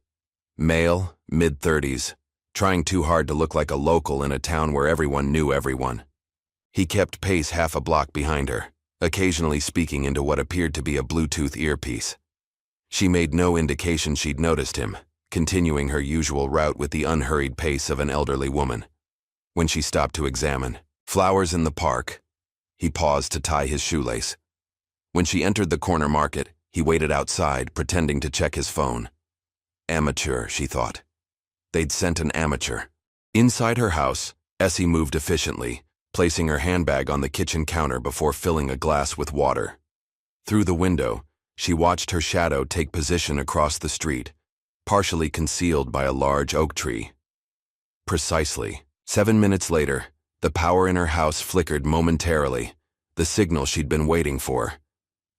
Male, mid-30s, trying too hard to look like a local in a town where everyone knew everyone. He kept pace half a block behind her, occasionally speaking into what appeared to be a Bluetooth earpiece. She made no indication she'd noticed him, continuing her usual route with the unhurried pace of an elderly woman. When she stopped to examine flowers in the park, he paused to tie his shoelace. When she entered the corner market, he waited outside, pretending to check his phone. Amateur, she thought. They'd sent an amateur. Inside her house, Essie moved efficiently, placing her handbag on the kitchen counter before filling a glass with water. Through the window, she watched her shadow take position across the street, partially concealed by a large oak tree. Precisely 7 minutes later, the power in her house flickered momentarily, the signal she'd been waiting for.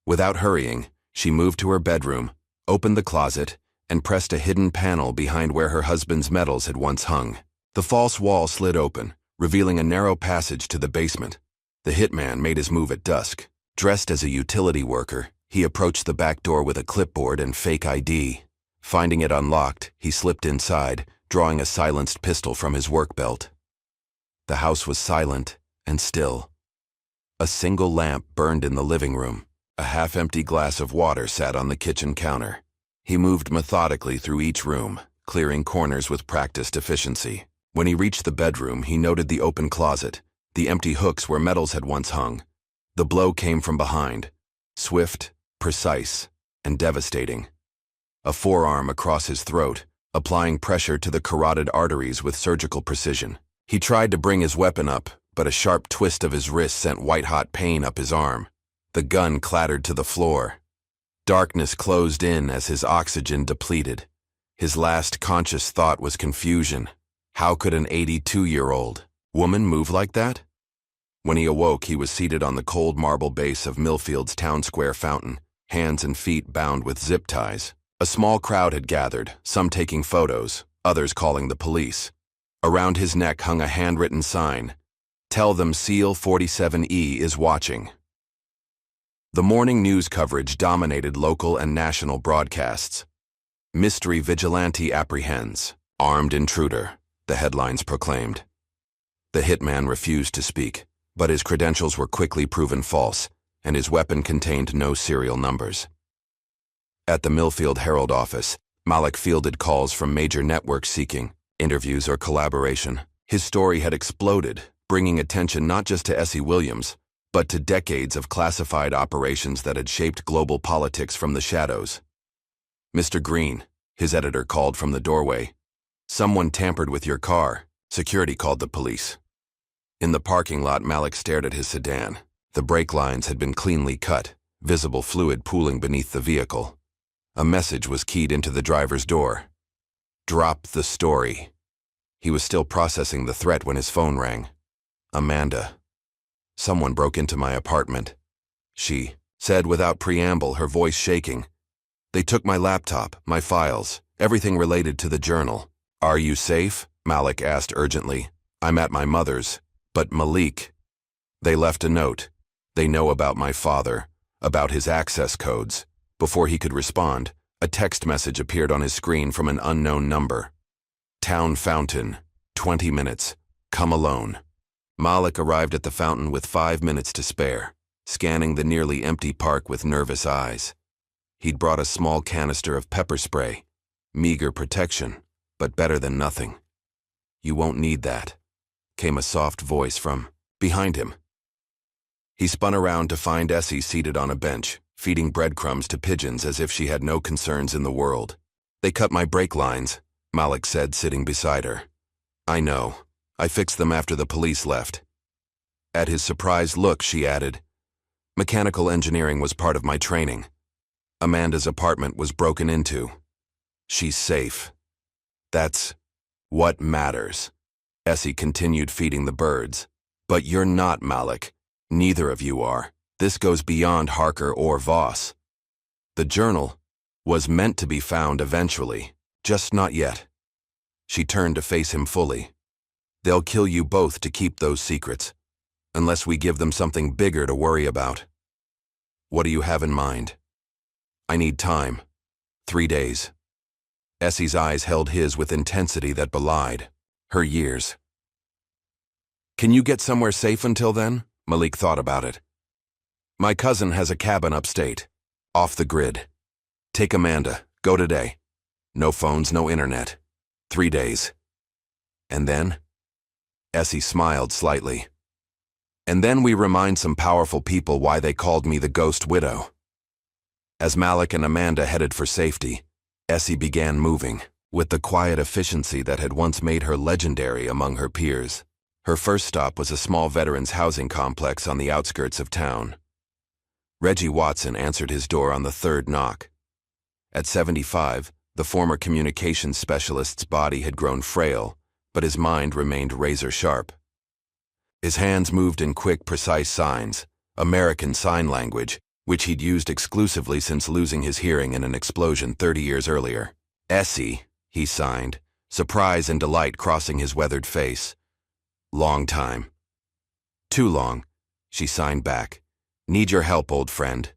Without hurrying, she moved to her bedroom, opened the closet, and pressed a hidden panel behind where her husband's medals had once hung. The false wall slid open, revealing a narrow passage to the basement. The hitman made his move at dusk. Dressed as a utility worker, he approached the back door with a clipboard and fake ID. Finding it unlocked, he slipped inside, drawing a silenced pistol from his work belt. The house was silent and still. A single lamp burned in the living room. A half-empty glass of water sat on the kitchen counter. He moved methodically through each room, clearing corners with practiced efficiency. When he reached the bedroom, he noted the open closet, the empty hooks where metals had once hung. The blow came from behind, swift, precise, and devastating. A forearm across his throat, applying pressure to the carotid arteries with surgical precision. He tried to bring his weapon up, but a sharp twist of his wrist sent white-hot pain up his arm. The gun clattered to the floor. Darkness closed in as his oxygen depleted. His last conscious thought was confusion. How could an 82-year-old woman move like that? When he awoke, he was seated on the cold marble base of Millfield's town square fountain, hands and feet bound with zip ties. A small crowd had gathered, some taking photos, others calling the police. Around his neck hung a handwritten sign, "Tell them SEAL 47E is watching." The morning news coverage dominated local and national broadcasts. "Mystery vigilante apprehends. Armed intruder," the headlines proclaimed. The hitman refused to speak, but his credentials were quickly proven false, and his weapon contained no serial numbers. At the Millfield Herald office, Malik fielded calls from major networks seeking interviews or collaboration. His story had exploded, bringing attention not just to Essie Williams, but to decades of classified operations that had shaped global politics from the shadows. "Mr. Green," his editor called from the doorway. "Someone tampered with your car." Security called the police. In the parking lot, Malik stared at his sedan. The brake lines had been cleanly cut, visible fluid pooling beneath the vehicle. A message was keyed into the driver's door. "Drop the story." He was still processing the threat when his phone rang. "Amanda. Someone broke into my apartment," she said without preamble, her voice shaking. "They took my laptop, my files, everything related to the journal." "Are you safe?" Malik asked urgently. "I'm at my mother's." "But Malik." "They left a note. They know about my father, about his access codes." Before he could respond, a text message appeared on his screen from an unknown number. "Town fountain, 20 minutes. Come alone." Malik arrived at the fountain with 5 minutes to spare, scanning the nearly empty park with nervous eyes. He'd brought a small canister of pepper spray. Meager protection, but better than nothing. "You won't need that," came a soft voice from behind him. He spun around to find Essie seated on a bench, feeding breadcrumbs to pigeons as if she had no concerns in the world. "They cut my brake lines," Malik said, sitting beside her. "I know. I fixed them after the police left." At his surprised look, she added, "Mechanical engineering was part of my training. Amanda's apartment was broken into. She's safe. That's what matters." Essie continued feeding the birds. "But you're not, Malik. Neither of you are. This goes beyond Harker or Voss. The journal was meant to be found eventually, just not yet." She turned to face him fully. "They'll kill you both to keep those secrets, unless we give them something bigger to worry about." "What do you have in mind?" "I need time. 3 days." Essie's eyes held his with intensity that belied her years. "Can you get somewhere safe until then?" Malik thought about it. "My cousin has a cabin upstate, off the grid. Take Amanda, go today. No phones, no internet. 3 days. And then?" Essie smiled slightly. "And then we remind some powerful people why they called me the Ghost Widow." As Malik and Amanda headed for safety, Essie began moving, with the quiet efficiency that had once made her legendary among her peers. Her first stop was a small veterans' housing complex on the outskirts of town. Reggie Watson answered his door on the third knock. At 75, the former communications specialist's body had grown frail, but his mind remained razor-sharp. His hands moved in quick, precise signs, American Sign Language, which he'd used exclusively since losing his hearing in an explosion 30 years earlier. "Essie," he signed, surprise and delight crossing his weathered face. "Long time." "Too long," she signed back. "Need your help, old friend."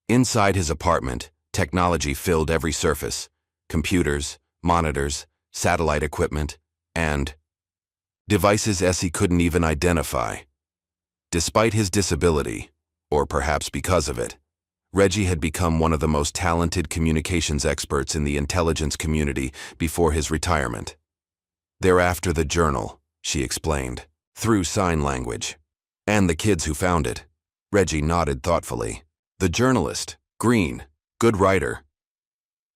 Inside his apartment, technology filled every surface: computers, monitors, satellite equipment, and devices Essie couldn't even identify. Despite his disability, or perhaps because of it, Reggie had become one of the most talented communications experts in the intelligence community before his retirement. "They're after the journal," she explained. Through sign language. And the kids who found it. Reggie nodded thoughtfully. The journalist, Green, good writer.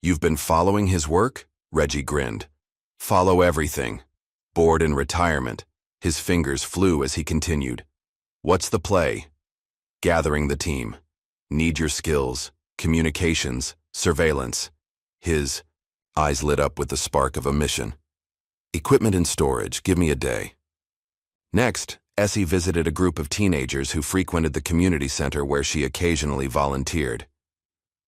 You've been following his work? Reggie grinned. Follow everything. Bored in retirement. His fingers flew as he continued. What's the play? Gathering the team. Need your skills, communications, surveillance. His eyes lit up with the spark of a mission. Equipment and storage, give me a day. Next, Essie visited a group of teenagers who frequented the community center where she occasionally volunteered.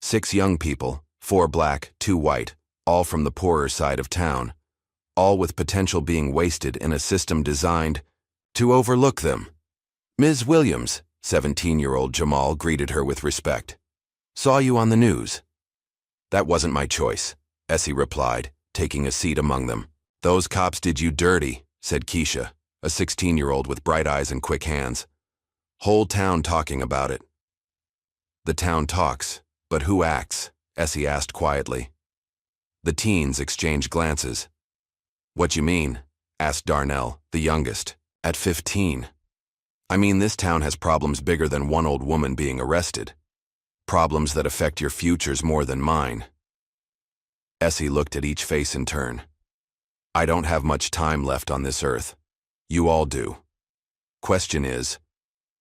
6 young people, 4 black, 2 white, all from the poorer side of town, all with potential being wasted in a system designed to overlook them. Ms. Williams, 17-year-old Jamal greeted her with respect. Saw you on the news. That wasn't my choice, Essie replied, taking a seat among them. Those cops did you dirty, said Keisha, a 16-year-old with bright eyes and quick hands. Whole town talking about it. The town talks, but who acts? Essie asked quietly. The teens exchanged glances. What you mean? Asked Darnell, the youngest, at 15. I mean, this town has problems bigger than one old woman being arrested. Problems that affect your futures more than mine. Essie looked at each face in turn. I don't have much time left on this earth. You all do. Question is,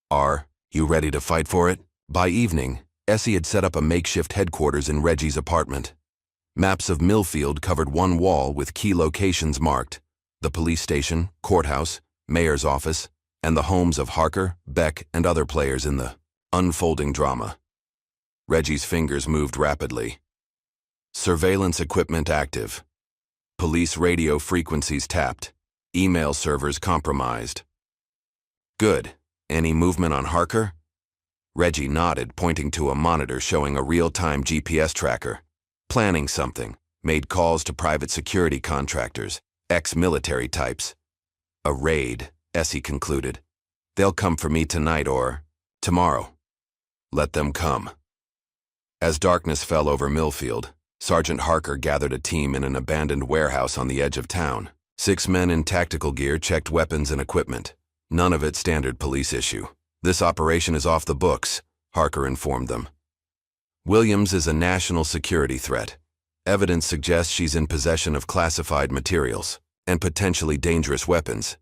are you ready to fight for it? By evening, Essie had set up a makeshift headquarters in Reggie's apartment. Maps of Millfield covered one wall with key locations marked: the police station, courthouse, mayor's office, and the homes of Harker, Beck, and other players in the unfolding drama. Reggie's fingers moved rapidly. Surveillance equipment active. Police radio frequencies tapped. Email servers compromised. Good. Any movement on Harker? Reggie nodded, pointing to a monitor showing a real-time GPS tracker. Planning something. Made calls to private security contractors, ex-military types. A raid, Essie concluded. They'll come for me tonight or tomorrow. Let them come. As darkness fell over Millfield, Sergeant Harker gathered a team in an abandoned warehouse on the edge of town. 6 men in tactical gear checked weapons and equipment. None of it standard police issue. This operation is off the books, Harker informed them. Williams is a national security threat. Evidence suggests she's in possession of classified materials and potentially dangerous weapons.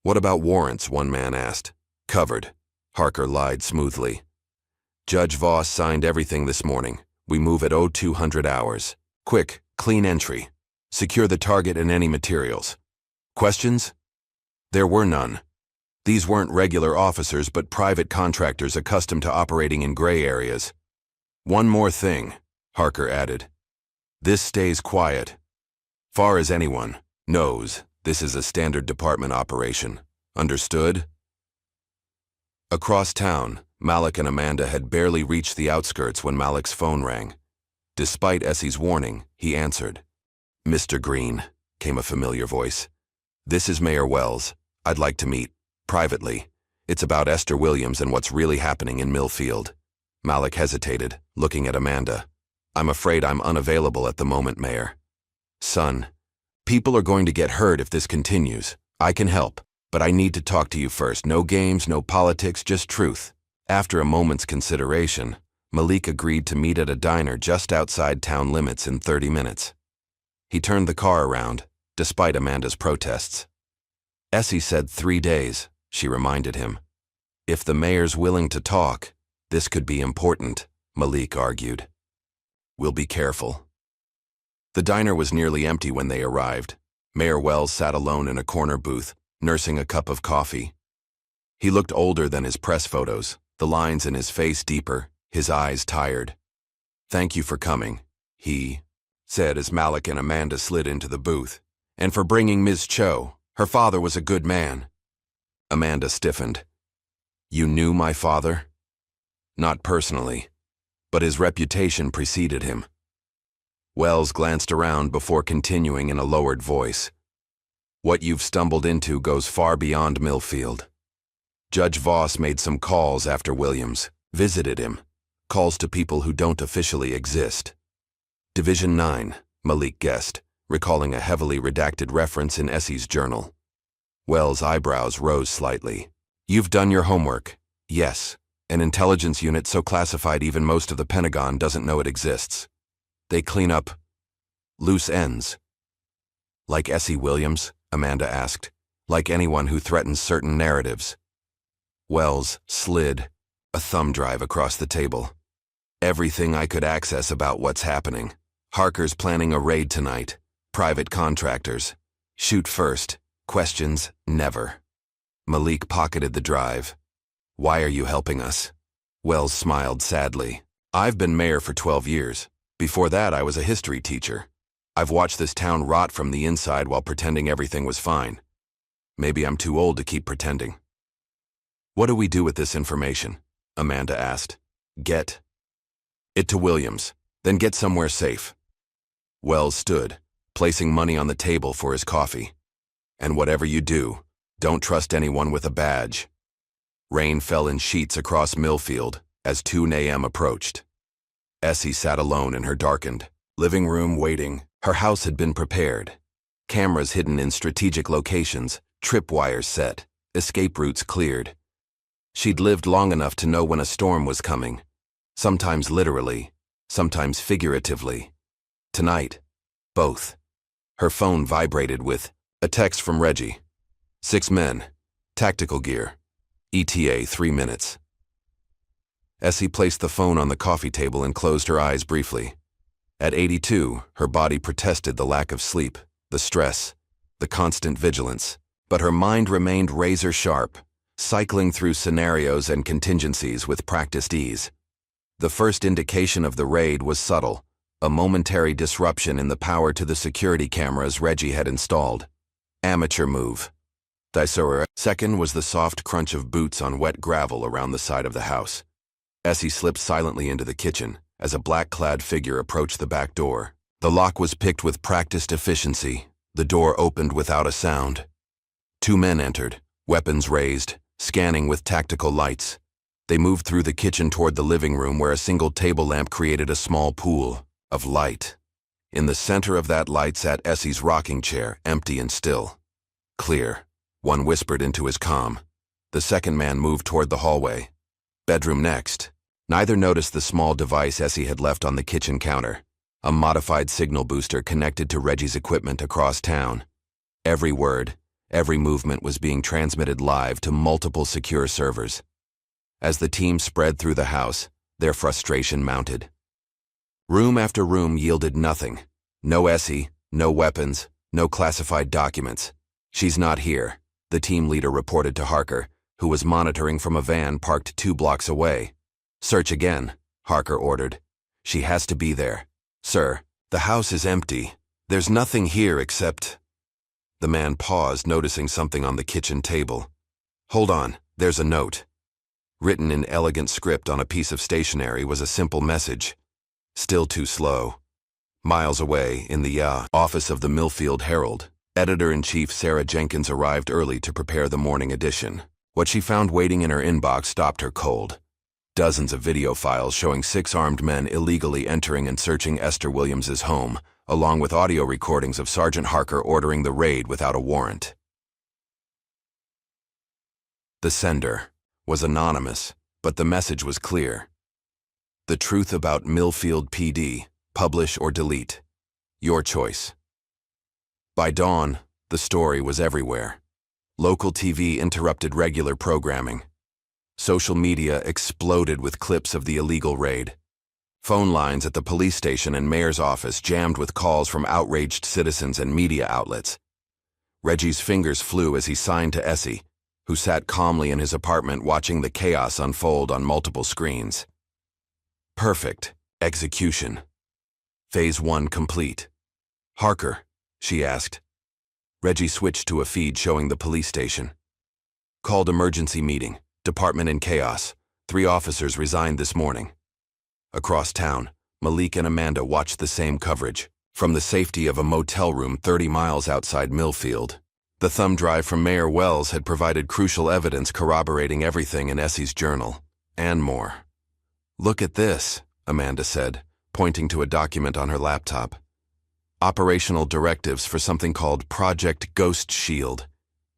What about warrants? One man asked. Covered. Harker lied smoothly. Judge Voss signed everything this morning. We move at 0200 hours. Quick, clean entry. Secure the target and any materials. Questions? There were none. These weren't regular officers but private contractors accustomed to operating in gray areas. One more thing, Harker added. This stays quiet. Far as anyone knows, this is a standard department operation. Understood? Across town, Malik and Amanda had barely reached the outskirts when Malik's phone rang. Despite Essie's warning, he answered. Mr. Green, came a familiar voice. This is Mayor Wells. I'd like to meet, privately. It's about Esther Williams and what's really happening in Millfield. Malik hesitated, looking at Amanda. I'm afraid I'm unavailable at the moment, Mayor. Son, people are going to get hurt if this continues. I can help, but I need to talk to you first. No games, no politics, just truth. After a moment's consideration, Malik agreed to meet at a diner just outside town limits in 30 minutes. He turned the car around, despite Amanda's protests. Essie said 3 days, she reminded him. If the mayor's willing to talk, this could be important, Malik argued. We'll be careful. The diner was nearly empty when they arrived. Mayor Wells sat alone in a corner booth, nursing a cup of coffee. He looked older than his press photos, the lines in his face deeper, his eyes tired. Thank you for coming, he said as Malik and Amanda slid into the booth. And for bringing Ms. Cho. Her father was a good man. Amanda stiffened. You knew my father? Not personally, but his reputation preceded him. Wells glanced around before continuing in a lowered voice. What you've stumbled into goes far beyond Millfield. Judge Voss made some calls after Williams visited him, calls to people who don't officially exist. Division 9, Malik guessed, recalling a heavily redacted reference in Essie's journal. Wells' eyebrows rose slightly. You've done your homework. Yes. An intelligence unit so classified even most of the Pentagon doesn't know it exists. They clean up loose ends. Like Essie Williams? Amanda asked. Like anyone who threatens certain narratives. Wells slid a thumb drive across the table. Everything I could access about what's happening. Harker's planning a raid tonight. Private contractors. Shoot first. Questions, never. Malik pocketed the drive. Why are you helping us? Wells smiled sadly. I've been mayor for 12 years. Before that, I was a history teacher. I've watched this town rot from the inside while pretending everything was fine. Maybe I'm too old to keep pretending. What do we do with this information? Amanda asked. Get it to Williams, then get somewhere safe. Wells stood, placing money on the table for his coffee. And whatever you do, don't trust anyone with a badge. Rain fell in sheets across Millfield as 2 a.m. approached. Essie sat alone in her darkened living room waiting. Her house had been prepared. Cameras hidden in strategic locations, tripwires set, escape routes cleared. She'd lived long enough to know when a storm was coming. Sometimes literally, sometimes figuratively. Tonight, both. Her phone vibrated with a text from Reggie. 6 men. Tactical gear. ETA 3 minutes. Essie placed the phone on the coffee table and closed her eyes briefly. At 82, her body protested the lack of sleep, the stress, the constant vigilance, but her mind remained razor sharp, cycling through scenarios and contingencies with practiced ease. The first indication of the raid was subtle, a momentary disruption in the power to the security cameras Reggie had installed. Amateur move. Dysora. Second was the soft crunch of boots on wet gravel around the side of the house. Essie slipped silently into the kitchen as a black-clad figure approached the back door. The lock was picked with practiced efficiency. The door opened without a sound. 2 men entered, weapons raised, scanning with tactical lights. They moved through the kitchen toward the living room where a single table lamp created a small pool of light. In the center of that light sat Essie's rocking chair, empty and still. Clear. One whispered into his comm. The second man moved toward the hallway. Bedroom next. Neither noticed the small device Essie had left on the kitchen counter, a modified signal booster connected to Reggie's equipment across town. Every word, every movement was being transmitted live to multiple secure servers. As the team spread through the house, their frustration mounted. Room after room yielded nothing. No Essie, no weapons, no classified documents. She's not here, the team leader reported to Harker, who was monitoring from a van parked 2 blocks away. Search again, Harker ordered. She has to be there. Sir, the house is empty. There's nothing here except... The man paused, noticing something on the kitchen table. Hold on, there's a note. Written in elegant script on a piece of stationery was a simple message. Still too slow. Miles away, in the office of the Millfield Herald, Editor-in-Chief Sarah Jenkins arrived early to prepare the morning edition. What she found waiting in her inbox stopped her cold. Dozens of video files showing 6 armed men illegally entering and searching Esther Williams's home, along with audio recordings of Sergeant Harker ordering the raid without a warrant. The sender was anonymous, but the message was clear. The truth about Millfield PD, publish or delete. Your choice. By dawn, the story was everywhere. Local TV interrupted regular programming. Social media exploded with clips of the illegal raid. Phone lines at the police station and mayor's office jammed with calls from outraged citizens and media outlets. Reggie's fingers flew as he signed to Essie, who sat calmly in his apartment watching the chaos unfold on multiple screens. Perfect. Execution. Phase 1 complete. Harker, she asked. Reggie switched to a feed showing the police station. Called emergency meeting. Department in chaos. 3 officers resigned this morning. Across town, Malik and Amanda watched the same coverage, from the safety of a motel room 30 miles outside Millfield. The thumb drive from Mayor Wells had provided crucial evidence corroborating everything in Essie's journal, and more. Look at this, Amanda said, pointing to a document on her laptop. Operational directives for something called Project Ghost Shield.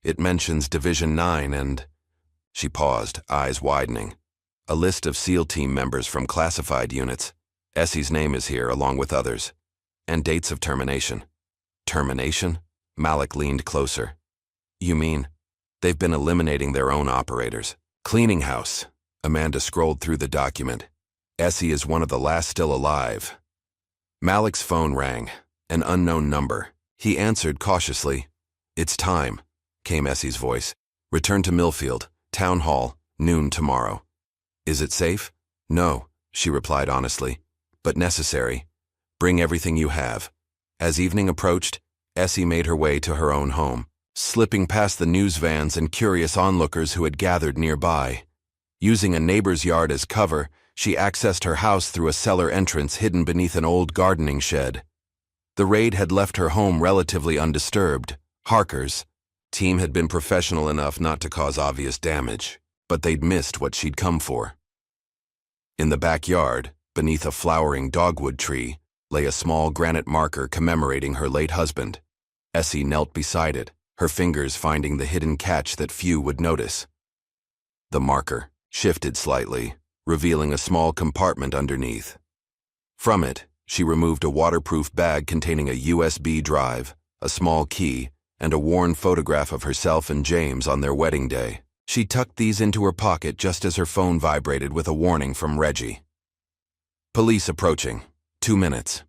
It mentions Division 9 and... She paused, eyes widening. A list of SEAL team members from classified units. Essie's name is here, along with others. And dates of termination. Termination? Malik leaned closer. You mean, they've been eliminating their own operators. Cleaning house. Amanda scrolled through the document. Essie is one of the last still alive. Malik's phone rang. An unknown number. He answered cautiously. It's time, came Essie's voice. Return to Millfield, Town Hall, noon tomorrow. Is it safe? No, she replied honestly, but necessary. Bring everything you have. As evening approached, Essie made her way to her own home, slipping past the news vans and curious onlookers who had gathered nearby. Using a neighbor's yard as cover, she accessed her house through a cellar entrance hidden beneath an old gardening shed. The raid had left her home relatively undisturbed. Harker's team had been professional enough not to cause obvious damage, but they'd missed what she'd come for. In the backyard, beneath a flowering dogwood tree, lay a small granite marker commemorating her late husband. Essie knelt beside it, her fingers finding the hidden catch that few would notice. The marker shifted slightly, revealing a small compartment underneath. From it, she removed a waterproof bag containing a USB drive, a small key, and a worn photograph of herself and James on their wedding day. She tucked these into her pocket just as her phone vibrated with a warning from Reggie. Police approaching. 2 minutes.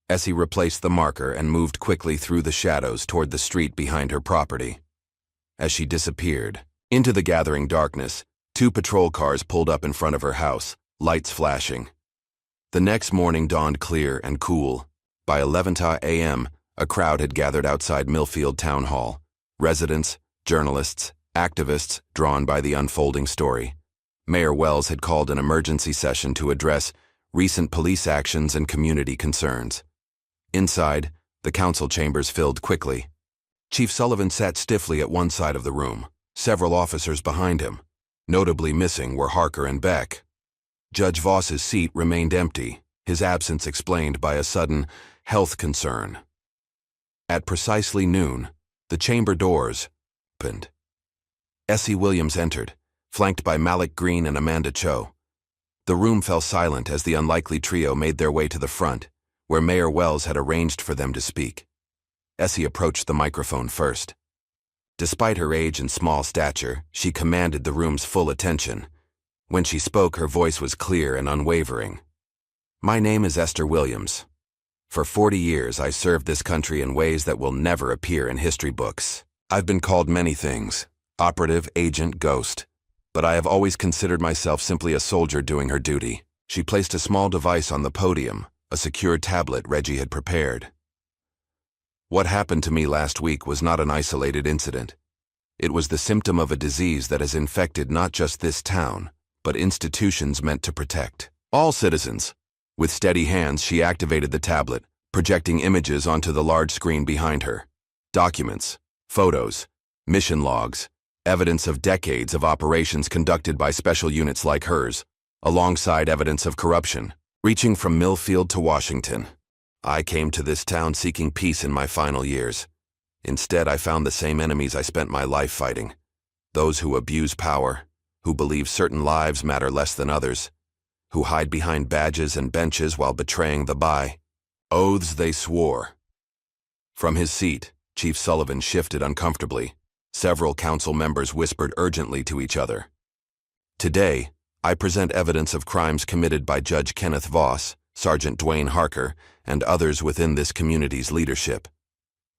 Essie replaced the marker and moved quickly through the shadows toward the street behind her property. As she disappeared into the gathering darkness, 2 patrol cars pulled up in front of her house, lights flashing. The next morning dawned clear and cool. By 11 a.m., a crowd had gathered outside Millfield Town Hall. Residents, journalists, activists drawn by the unfolding story. Mayor Wells had called an emergency session to address recent police actions and community concerns. Inside, the council chambers filled quickly. Chief Sullivan sat stiffly at one side of the room, several officers behind him. Notably missing were Harker and Beck. Judge Voss's seat remained empty, his absence explained by a sudden health concern. At precisely noon, the chamber doors opened. Essie Williams entered, flanked by Malik Green and Amanda Cho. The room fell silent as the unlikely trio made their way to the front, where Mayor Wells had arranged for them to speak. Essie approached the microphone first. Despite her age and small stature, she commanded the room's full attention. When she spoke, her voice was clear and unwavering. My name is Esther Williams. For 40 years, I served this country in ways that will never appear in history books. I've been called many things, operative, agent, ghost, but I have always considered myself simply a soldier doing her duty. She placed a small device on the podium, a secure tablet Reggie had prepared. What happened to me last week was not an isolated incident. It was the symptom of a disease that has infected not just this town, but institutions meant to protect all citizens. With steady hands, she activated the tablet, projecting images onto the large screen behind her. Documents, photos, mission logs, evidence of decades of operations conducted by special units like hers, alongside evidence of corruption, reaching from Millfield to Washington. I came to this town seeking peace in my final years. Instead, I found the same enemies I spent my life fighting. Those who abuse power, who believe certain lives matter less than others, who hide behind badges and benches while betraying the by oaths they swore. From his seat, Chief Sullivan shifted uncomfortably. Several council members whispered urgently to each other. Today, I present evidence of crimes committed by Judge Kenneth Voss, Sergeant Dwayne Harker, and others within this community's leadership.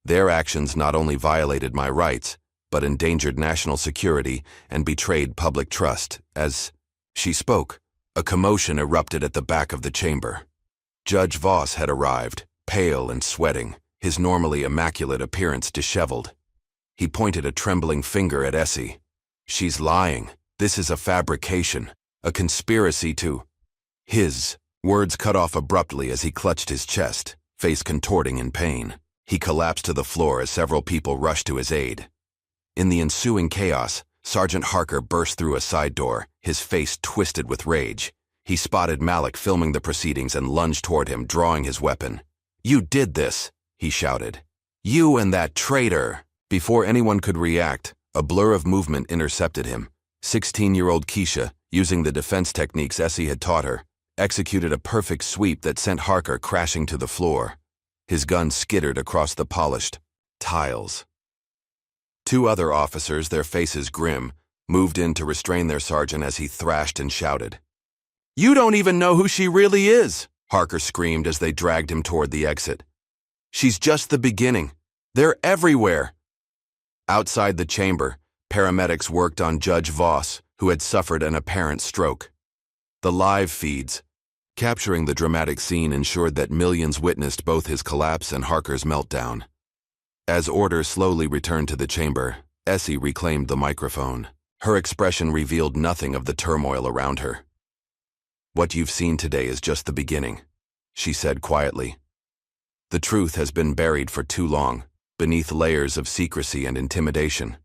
Their actions not only violated my rights, but endangered national security and betrayed public trust. As she spoke, a commotion erupted at the back of the chamber. Judge Voss had arrived, pale and sweating, his normally immaculate appearance disheveled. He pointed a trembling finger at Essie. She's lying. This is a fabrication, a conspiracy to... His words cut off abruptly as he clutched his chest, face contorting in pain. He collapsed to the floor as several people rushed to his aid. In the ensuing chaos, Sergeant Harker burst through a side door, his face twisted with rage. He spotted Malik filming the proceedings and lunged toward him, drawing his weapon. You did this, he shouted. You and that traitor. Before anyone could react, a blur of movement intercepted him. 16-year-old Keisha, using the defense techniques Essie had taught her, executed a perfect sweep that sent Harker crashing to the floor. His gun skittered across the polished tiles. Two other officers, their faces grim, moved in to restrain their sergeant as he thrashed and shouted. "You don't even know who she really is!" Harker screamed as they dragged him toward the exit. "She's just the beginning. They're everywhere." Outside the chamber, paramedics worked on Judge Voss, who had suffered an apparent stroke. The live feeds, capturing the dramatic scene, ensured that millions witnessed both his collapse and Harker's meltdown. As order slowly returned to the chamber, Essie reclaimed the microphone. Her expression revealed nothing of the turmoil around her. "What you've seen today is just the beginning," she said quietly. "The truth has been buried for too long, beneath layers of secrecy and intimidation.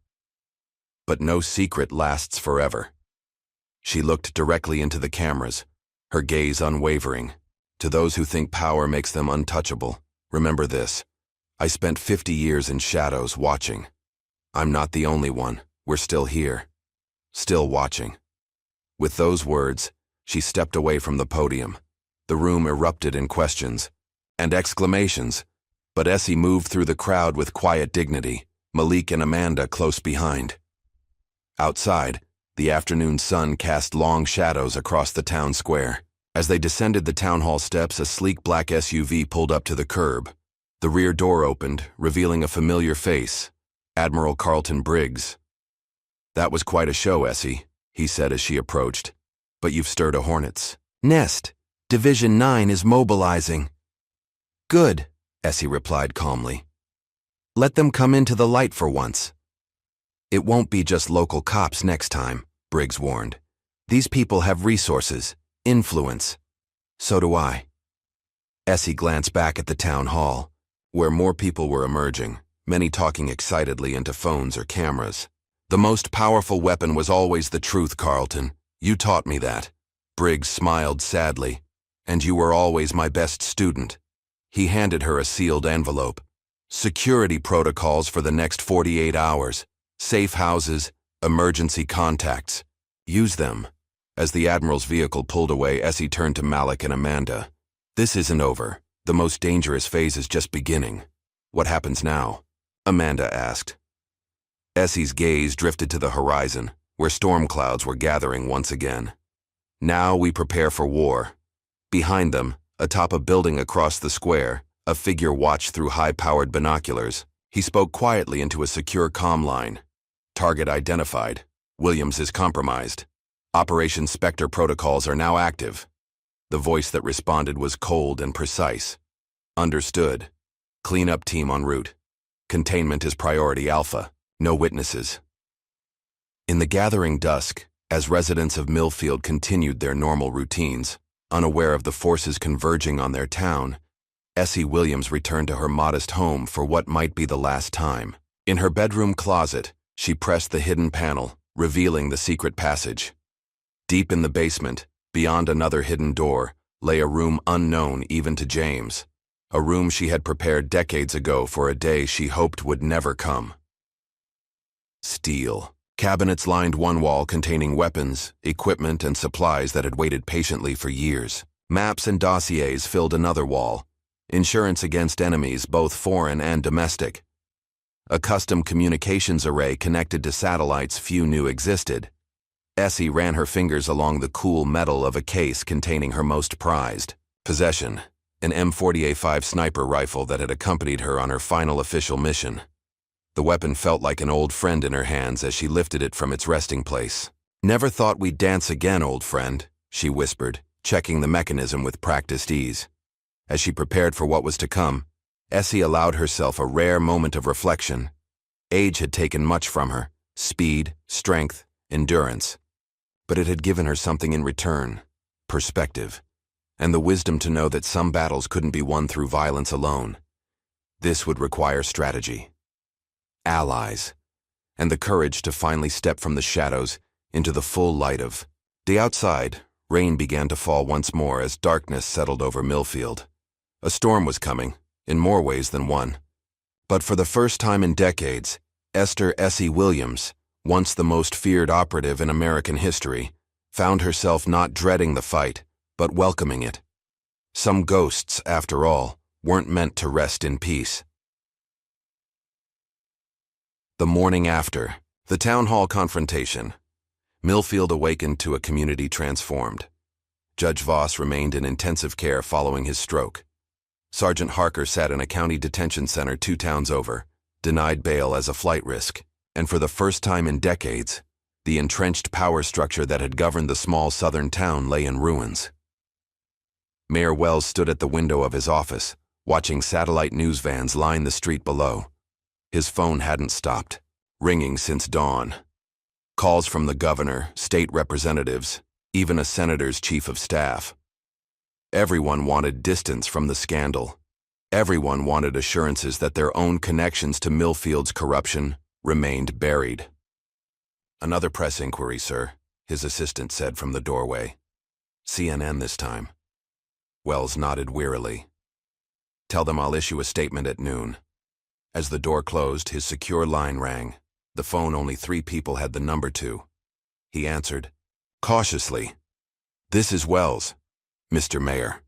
But no secret lasts forever." She looked directly into the cameras, her gaze unwavering. "To those who think power makes them untouchable, remember this. I spent 50 years in shadows watching. I'm not the only one. We're still here. Still watching." With those words, she stepped away from the podium. The room erupted in questions and exclamations, but Essie moved through the crowd with quiet dignity, Malik and Amanda close behind. Outside, the afternoon sun cast long shadows across the town square. As they descended the town hall steps, a sleek black SUV pulled up to the curb. The rear door opened, revealing a familiar face, Admiral Carlton Briggs. "That was quite a show, Essie," he said as she approached. "But you've stirred a hornet's nest. Division 9 is mobilizing." "Good," Essie replied calmly. "Let them come into the light for once." "It won't be just local cops next time," Briggs warned. "These people have resources, influence. So do I." Essie glanced back at the town hall, where more people were emerging, many talking excitedly into phones or cameras. "The most powerful weapon was always the truth, Carlton. You taught me that." Briggs smiled sadly. "And you were always my best student." He handed her a sealed envelope. "Security protocols for the next 48 hours. Safe houses, emergency contacts. Use them." As the Admiral's vehicle pulled away, Essie turned to Malik and Amanda. "This isn't over. The most dangerous phase is just beginning." "What happens now?" Amanda asked. Essie's gaze drifted to the horizon, where storm clouds were gathering once again. "Now we prepare for war." Behind them, atop a building across the square, a figure watched through high-powered binoculars. He spoke quietly into a secure comm line. "Target identified. Williams is compromised. Operation Spectre protocols are now active." The voice that responded was cold and precise. "Understood. Cleanup team en route. Containment is priority alpha. No witnesses." In the gathering dusk, as residents of Millfield continued their normal routines, unaware of the forces converging on their town, Essie Williams returned to her modest home for what might be the last time. In her bedroom closet, she pressed the hidden panel, revealing the secret passage. Deep in the basement, beyond another hidden door, lay a room unknown even to James, a room she had prepared decades ago for a day she hoped would never come. Steel. Cabinets lined one wall containing weapons, equipment, and supplies that had waited patiently for years. Maps and dossiers filled another wall, insurance against enemies both foreign and domestic. A custom communications array connected to satellites few knew existed. Essie ran her fingers along the cool metal of a case containing her most prized possession, an M40A5 sniper rifle that had accompanied her on her final official mission. The weapon felt like an old friend in her hands as she lifted it from its resting place. "Never thought we'd dance again, old friend," she whispered, checking the mechanism with practiced ease. As she prepared for what was to come, Essie allowed herself a rare moment of reflection. Age had taken much from her: speed, strength, endurance. But it had given her something in return: perspective, and the wisdom to know that some battles couldn't be won through violence alone. This would require strategy, allies, and the courage to finally step from the shadows into the full light of day. Outside, rain began to fall once more as darkness settled over Millfield. A storm was coming, in more ways than one. But for the first time in decades, Esther Essie Williams, once the most feared operative in American history, found herself not dreading the fight, but welcoming it. Some ghosts, after all, weren't meant to rest in peace. The morning after, the town hall confrontation. Millfield awakened to a community transformed. Judge Voss remained in intensive care following his stroke. Sergeant Harker sat in a county detention center 2 towns over, denied bail as a flight risk, and for the first time in decades, the entrenched power structure that had governed the small southern town lay in ruins. Mayor Wells stood at the window of his office, watching satellite news vans line the street below. His phone hadn't stopped, ringing since dawn. Calls from the governor, state representatives, even a senator's chief of staff. Everyone wanted distance from the scandal. Everyone wanted assurances that their own connections to Millfield's corruption remained buried. "Another press inquiry, sir," his assistant said from the doorway. "CNN this time." Wells nodded wearily. "Tell them I'll issue a statement at noon." As the door closed, his secure line rang. The phone only 3 people had the number to. He answered, cautiously. "This is Wells, Mr. Mayor."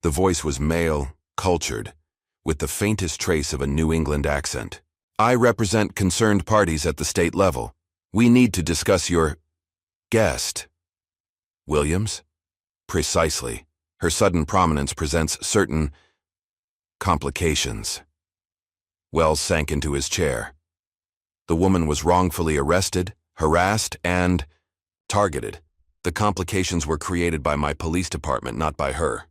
The voice was male, cultured, with the faintest trace of a New England accent. "I represent concerned parties at the state level. We need to discuss your guest." "Williams?" "Precisely. Her sudden prominence presents certain complications." Wells sank into his chair. The woman was wrongfully arrested, harassed, and targeted. The complications were created by my police department, not by her.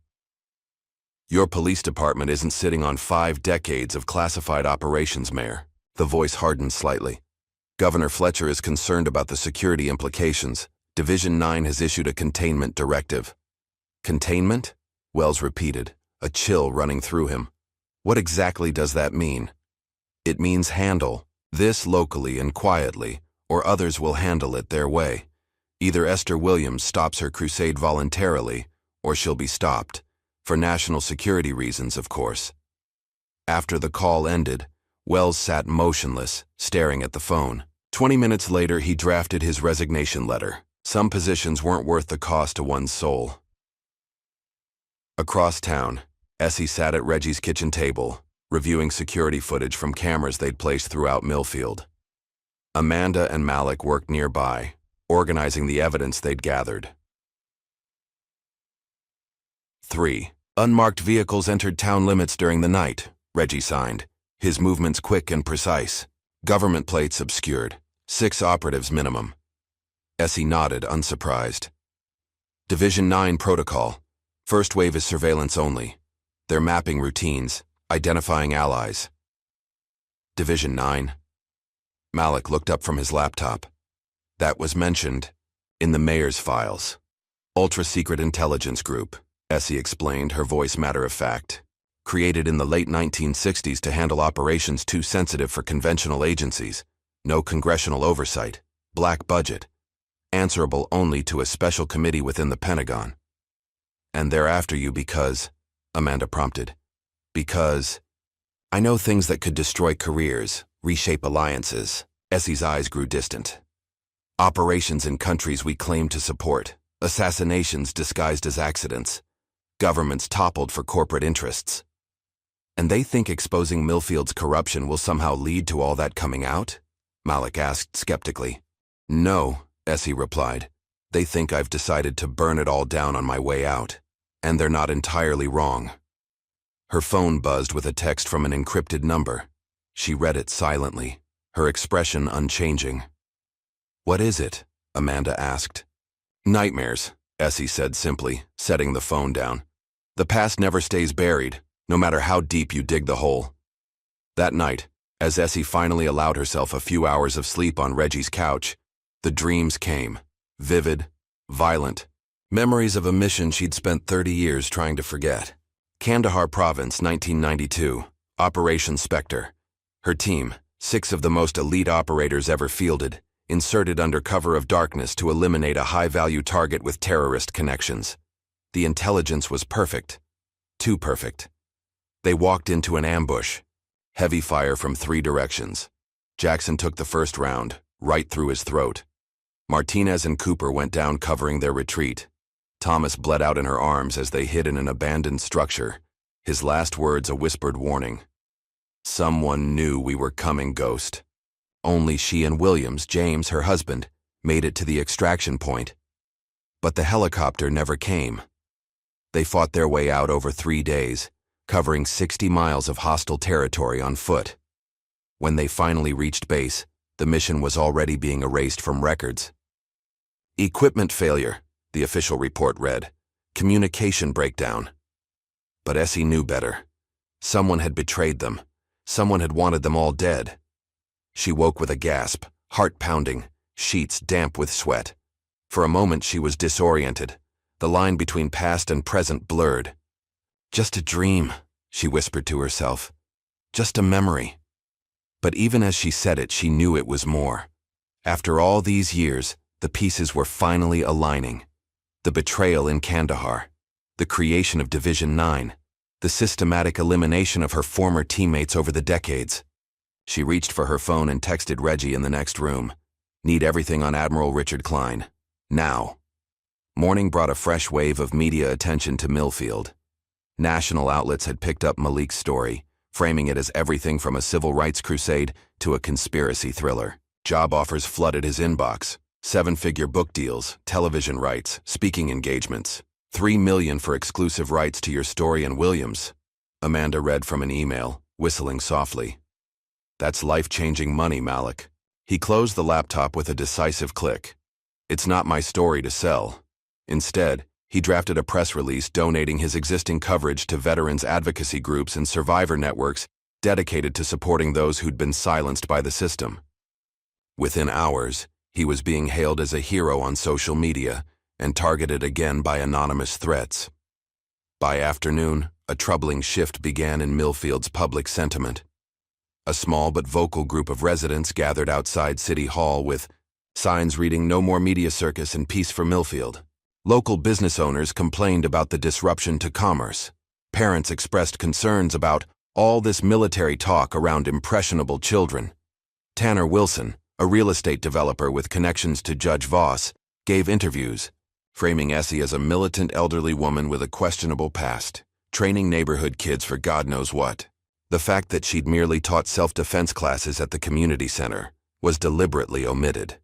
"Your police department isn't sitting on 5 decades of classified operations, Mayor." The voice hardened slightly. "Governor Fletcher is concerned about the security implications. Division 9 has issued a containment directive." "Containment?" Wells repeated, a chill running through him. "What exactly does that mean?" "It means handle this locally and quietly, or others will handle it their way. Either Esther Williams stops her crusade voluntarily, or she'll be stopped. For national security reasons, of course." After the call ended, Wells sat motionless, staring at the phone. 20 minutes later, he drafted his resignation letter. Some positions weren't worth the cost to one's soul. Across town, Essie sat at Reggie's kitchen table, reviewing security footage from cameras they'd placed throughout Millfield. Amanda and Malik worked nearby, organizing the evidence they'd gathered. 3. Unmarked vehicles entered town limits during the night, Reggie signed, his movements quick and precise. Government plates obscured. 6 operatives minimum. Essie nodded, unsurprised. Division 9 protocol. First wave is surveillance only. They're mapping routines, identifying allies. Division 9. Malik looked up from his laptop. That was mentioned in the mayor's files. Ultra-secret intelligence group, Essie explained, her voice matter-of-fact. Created in the late 1960s to handle operations too sensitive for conventional agencies. No congressional oversight. Black budget. Answerable only to a special committee within the Pentagon. "And they're after you because," Amanda prompted. "Because I know things that could destroy careers, reshape alliances." Essie's eyes grew distant. "Operations in countries we claim to support. Assassinations disguised as accidents. Governments toppled for corporate interests. And they think exposing Millfield's corruption will somehow lead to all that coming out?" Malik asked skeptically. "No," Essie replied. "They think I've decided to burn it all down on my way out. And they're not entirely wrong." Her phone buzzed with a text from an encrypted number. She read it silently, her expression unchanging. "What is it?" Amanda asked. "Nightmares," Essie said simply, setting the phone down. "The past never stays buried, no matter how deep you dig the hole." That night, as Essie finally allowed herself a few hours of sleep on Reggie's couch, the dreams came, vivid, violent, memories of a mission she'd spent 30 years trying to forget. Kandahar Province, 1992, Operation Spectre. Her team, 6 of the most elite operators ever fielded, inserted under cover of darkness to eliminate a high-value target with terrorist connections. The intelligence was perfect. Too perfect. They walked into an ambush. Heavy fire from 3 directions. Jackson took the first round, right through his throat. Martinez and Cooper went down covering their retreat. Thomas bled out in her arms as they hid in an abandoned structure, his last words a whispered warning. Someone knew we were coming, Ghost. Only she and Williams, James, her husband, made it to the extraction point. But the helicopter never came. They fought their way out over 3 days, covering 60 miles of hostile territory on foot. When they finally reached base, the mission was already being erased from records. Equipment failure, the official report read. Communication breakdown. But Essie knew better. Someone had betrayed them. Someone had wanted them all dead. She woke with a gasp, heart pounding, sheets damp with sweat. For a moment she was disoriented, the line between past and present blurred. Just a dream, she whispered to herself. Just a memory. But even as she said it, she knew it was more. After all these years, the pieces were finally aligning. The betrayal in Kandahar, the creation of Division 9, the systematic elimination of her former teammates over the decades. She reached for her phone and texted Reggie in the next room. Need everything on Admiral Richard Klein. Now. Morning brought a fresh wave of media attention to Millfield. National outlets had picked up Malik's story, framing it as everything from a civil rights crusade to a conspiracy thriller. Job offers flooded his inbox. 7-figure book deals, television rights, speaking engagements. $3 million for exclusive rights to your story and Williams. Amanda read from an email, whistling softly. That's life-changing money, Malik. He closed the laptop with a decisive click. It's not my story to sell. Instead, he drafted a press release donating his existing coverage to veterans advocacy groups and survivor networks dedicated to supporting those who'd been silenced by the system. Within hours, he was being hailed as a hero on social media and targeted again by anonymous threats. By afternoon, a troubling shift began in Millfield's public sentiment. A small but vocal group of residents gathered outside City Hall with signs reading "No more media circus and peace for Millfield." Local business owners complained about the disruption to commerce. Parents expressed concerns about all this military talk around impressionable children. Tanner Wilson, a real estate developer with connections to Judge Voss, gave interviews, framing Essie as a militant elderly woman with a questionable past, training neighborhood kids for God knows what. The fact that she'd merely taught self-defense classes at the community center was deliberately omitted.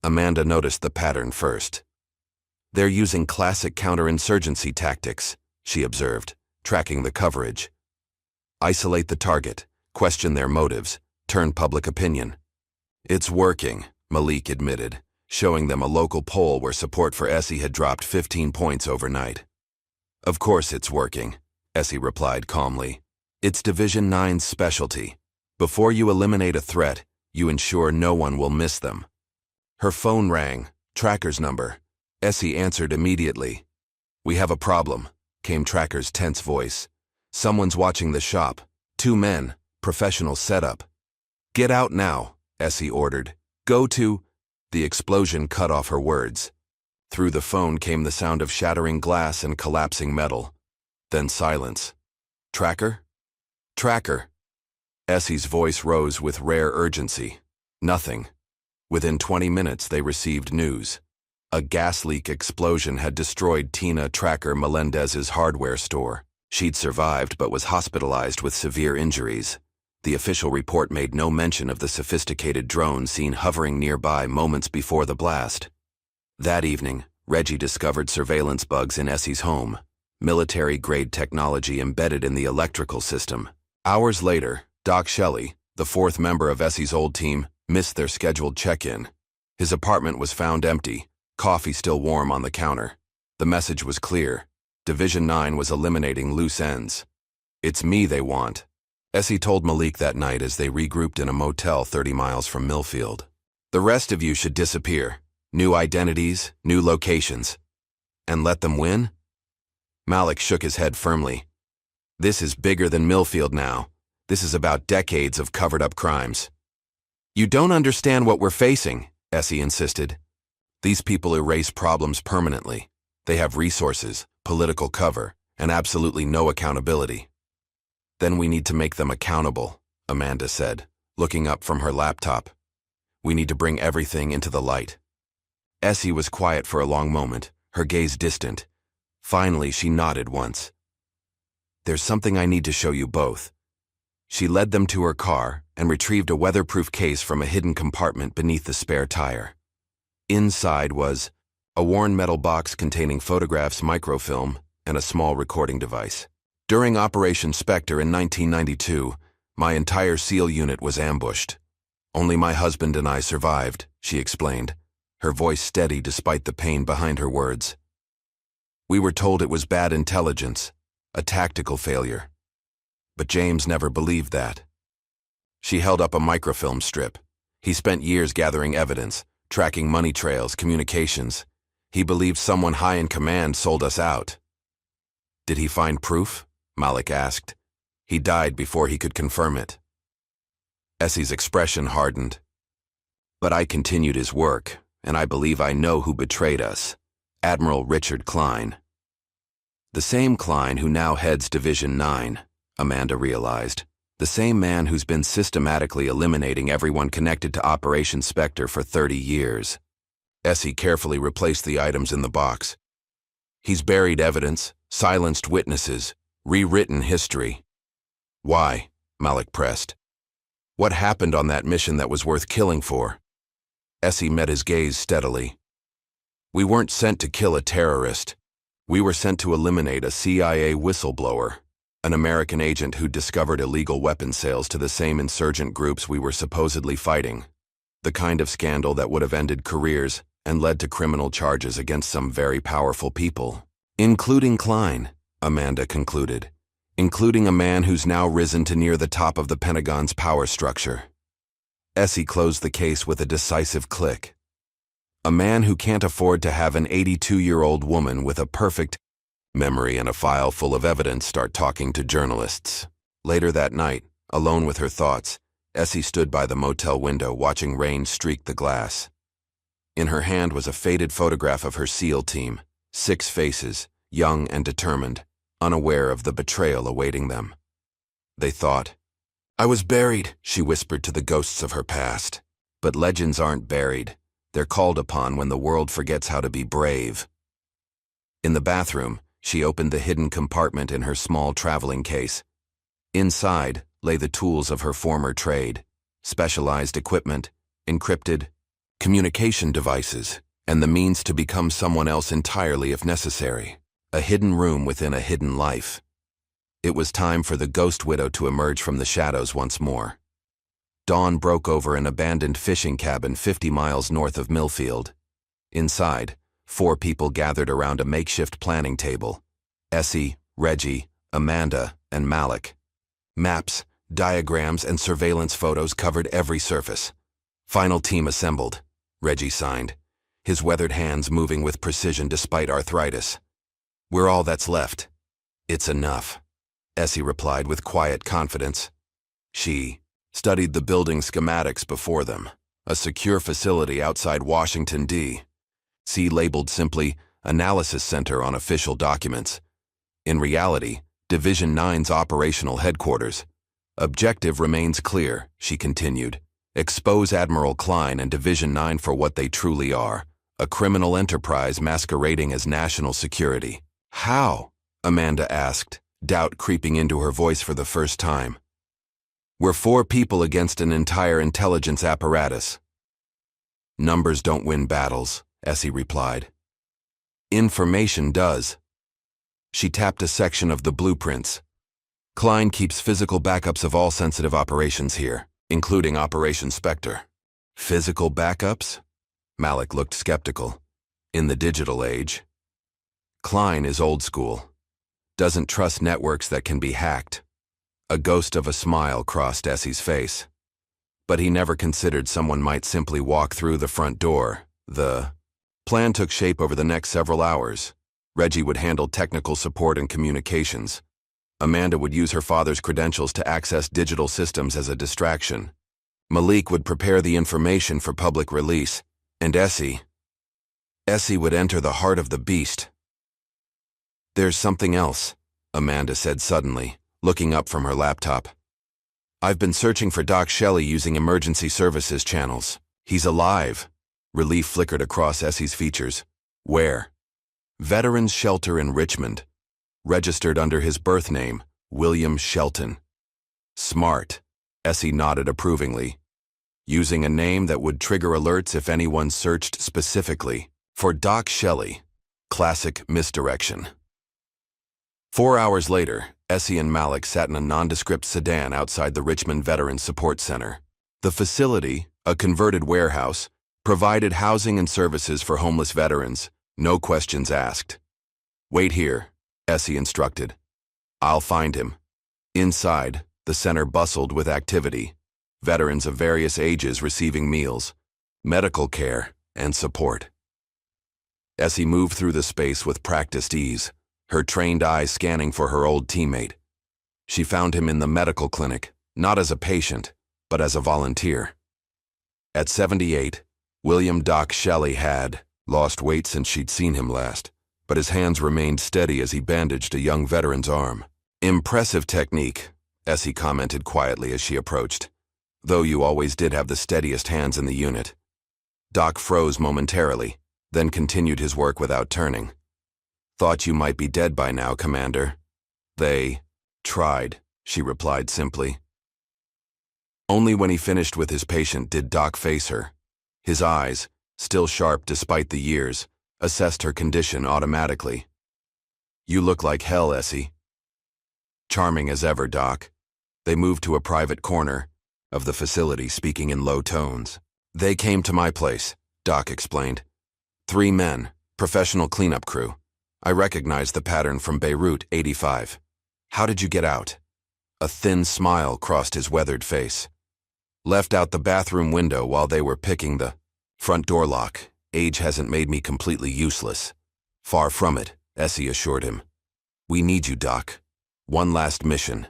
Amanda noticed the pattern first. They're using classic counterinsurgency tactics, she observed, tracking the coverage. Isolate the target, question their motives, turn public opinion. It's working, Malik admitted, showing them a local poll where support for Essie had dropped 15 points overnight. Of course it's working, Essie replied calmly. It's Division 9's specialty. Before you eliminate a threat, you ensure no one will miss them. Her phone rang, Tracker's number. Essie answered immediately. We have a problem, came Tracker's tense voice. Someone's watching the shop. 2 men, professional setup. Get out now, Essie ordered. Go to... The explosion cut off her words. Through the phone came the sound of shattering glass and collapsing metal. Then silence. Tracker? Tracker. Essie's voice rose with rare urgency. Nothing. Within 20 minutes they received news. A gas leak explosion had destroyed Tina Tracker Melendez's hardware store. She'd survived but was hospitalized with severe injuries. The official report made no mention of the sophisticated drone seen hovering nearby moments before the blast. That evening, Reggie discovered surveillance bugs in Essie's home, military-grade technology embedded in the electrical system. Hours later, Doc Shelley, the 4th member of Essie's old team, missed their scheduled check-in. His apartment was found empty, coffee still warm on the counter. The message was clear. Division 9 was eliminating loose ends. It's me they want, Essie told Malik that night as they regrouped in a motel 30 miles from Millfield. The rest of you should disappear. New identities, new locations. And let them win? Malik shook his head firmly. This is bigger than Millfield now. This is about decades of covered-up crimes. You don't understand what we're facing, Essie insisted. These people erase problems permanently. They have resources, political cover, and absolutely no accountability. Then we need to make them accountable, Amanda said, looking up from her laptop. We need to bring everything into the light. Essie was quiet for a long moment, her gaze distant. Finally, she nodded once. There's something I need to show you both. She led them to her car and retrieved a weatherproof case from a hidden compartment beneath the spare tire. Inside was a worn metal box containing photographs, microfilm, and a small recording device. During Operation Spectre in 1992, my entire SEAL unit was ambushed. Only my husband and I survived, she explained, her voice steady despite the pain behind her words. We were told it was bad intelligence, a tactical failure. But James never believed that. She held up a microfilm strip. He spent years gathering evidence, tracking money trails, communications. He believed someone high in command sold us out. Did he find proof? Malik asked. He died before he could confirm it. Essie's expression hardened. But I continued his work, and I believe I know who betrayed us. Admiral Richard Klein. The same Klein who now heads Division 9, Amanda realized. The same man who's been systematically eliminating everyone connected to Operation Spectre for 30 years. Essie carefully replaced the items in the box. He's buried evidence, silenced witnesses, rewritten history. Why? Malik pressed. What happened on that mission that was worth killing for? Essie met his gaze steadily. We weren't sent to kill a terrorist. We were sent to eliminate a CIA whistleblower, an American agent who discovered illegal weapons sales to the same insurgent groups we were supposedly fighting. The kind of scandal that would have ended careers and led to criminal charges against some very powerful people. Including Klein, Amanda concluded. Including a man who's now risen to near the top of the Pentagon's power structure. Essie closed the case with a decisive click. A man who can't afford to have an 82-year-old woman with a perfect memory and a file full of evidence start talking to journalists. Later that night, alone with her thoughts, Essie stood by the motel window watching rain streak the glass. In her hand was a faded photograph of her SEAL team, 6 faces, young and determined, unaware of the betrayal awaiting them. They thought. I was buried, she whispered to the ghosts of her past. But legends aren't buried. They're called upon when the world forgets how to be brave. In the bathroom, she opened the hidden compartment in her small traveling case. Inside lay the tools of her former trade, specialized equipment, encrypted communication devices, and the means to become someone else entirely if necessary. A hidden room within a hidden life. It was time for the Ghost Widow to emerge from the shadows once more. Dawn broke over an abandoned fishing cabin 50 miles north of Millfield. Inside, 4 people gathered around a makeshift planning table. Essie, Reggie, Amanda, and Malik. Maps, diagrams, and surveillance photos covered every surface. Final team assembled. Reggie signed, his weathered hands moving with precision despite arthritis. We're all that's left. It's enough, Essie replied with quiet confidence. She studied the building schematics before them, a secure facility outside Washington, D.C. labeled simply Analysis Center on official documents. In reality, Division 9's operational headquarters. Objective remains clear, she continued. Expose Admiral Klein and Division 9 for what they truly are, a criminal enterprise masquerading as national security. How? Amanda asked, doubt creeping into her voice for the first time. We're 4 people against an entire intelligence apparatus. Numbers don't win battles, Essie replied. Information does. She tapped a section of the blueprints. Klein keeps physical backups of all sensitive operations here, including Operation Spectre. Physical backups? Malik looked skeptical. In the digital age. Klein is old school. Doesn't trust networks that can be hacked. A ghost of a smile crossed Essie's face. But he never considered someone might simply walk through the front door. The plan took shape over the next several hours. Reggie would handle technical support and communications. Amanda would use her father's credentials to access digital systems as a distraction. Malik would prepare the information for public release. And Essie would enter the heart of the beast. There's something else, Amanda said suddenly, looking up from her laptop. I've been searching for Doc Shelley using emergency services channels. He's alive. Relief flickered across Essie's features. Where? Veterans Shelter in Richmond. Registered under his birth name, William Shelton. Smart. Essie nodded approvingly. Using a name that would trigger alerts if anyone searched specifically. For Doc Shelley. Classic misdirection. 4 hours later, Essie and Malik sat in a nondescript sedan outside the Richmond Veterans Support Center. The facility, a converted warehouse, provided housing and services for homeless veterans, no questions asked. Wait here, Essie instructed. I'll find him. Inside, the center bustled with activity. Veterans of various ages receiving meals, medical care, and support. Essie moved through the space with practiced ease, her trained eyes scanning for her old teammate. She found him in the medical clinic, not as a patient, but as a volunteer. At 78, William Doc Shelley had lost weight since she'd seen him last, but his hands remained steady as he bandaged a young veteran's arm. Impressive technique, Essie commented quietly as she approached, though you always did have the steadiest hands in the unit. Doc froze momentarily, then continued his work without turning. Thought you might be dead by now, Commander. They tried, she replied simply. Only when he finished with his patient did Doc face her. His eyes, still sharp despite the years, assessed her condition automatically. You look like hell, Essie. Charming as ever, Doc. They moved to a private corner of the facility, speaking in low tones. They came to my place, Doc explained. 3 men, professional cleanup crew. I recognized the pattern from Beirut, 85. How did you get out? A thin smile crossed his weathered face. Left out the bathroom window while they were picking the front door lock. Age hasn't made me completely useless. Far from it, Essie assured him. We need you, Doc. One last mission.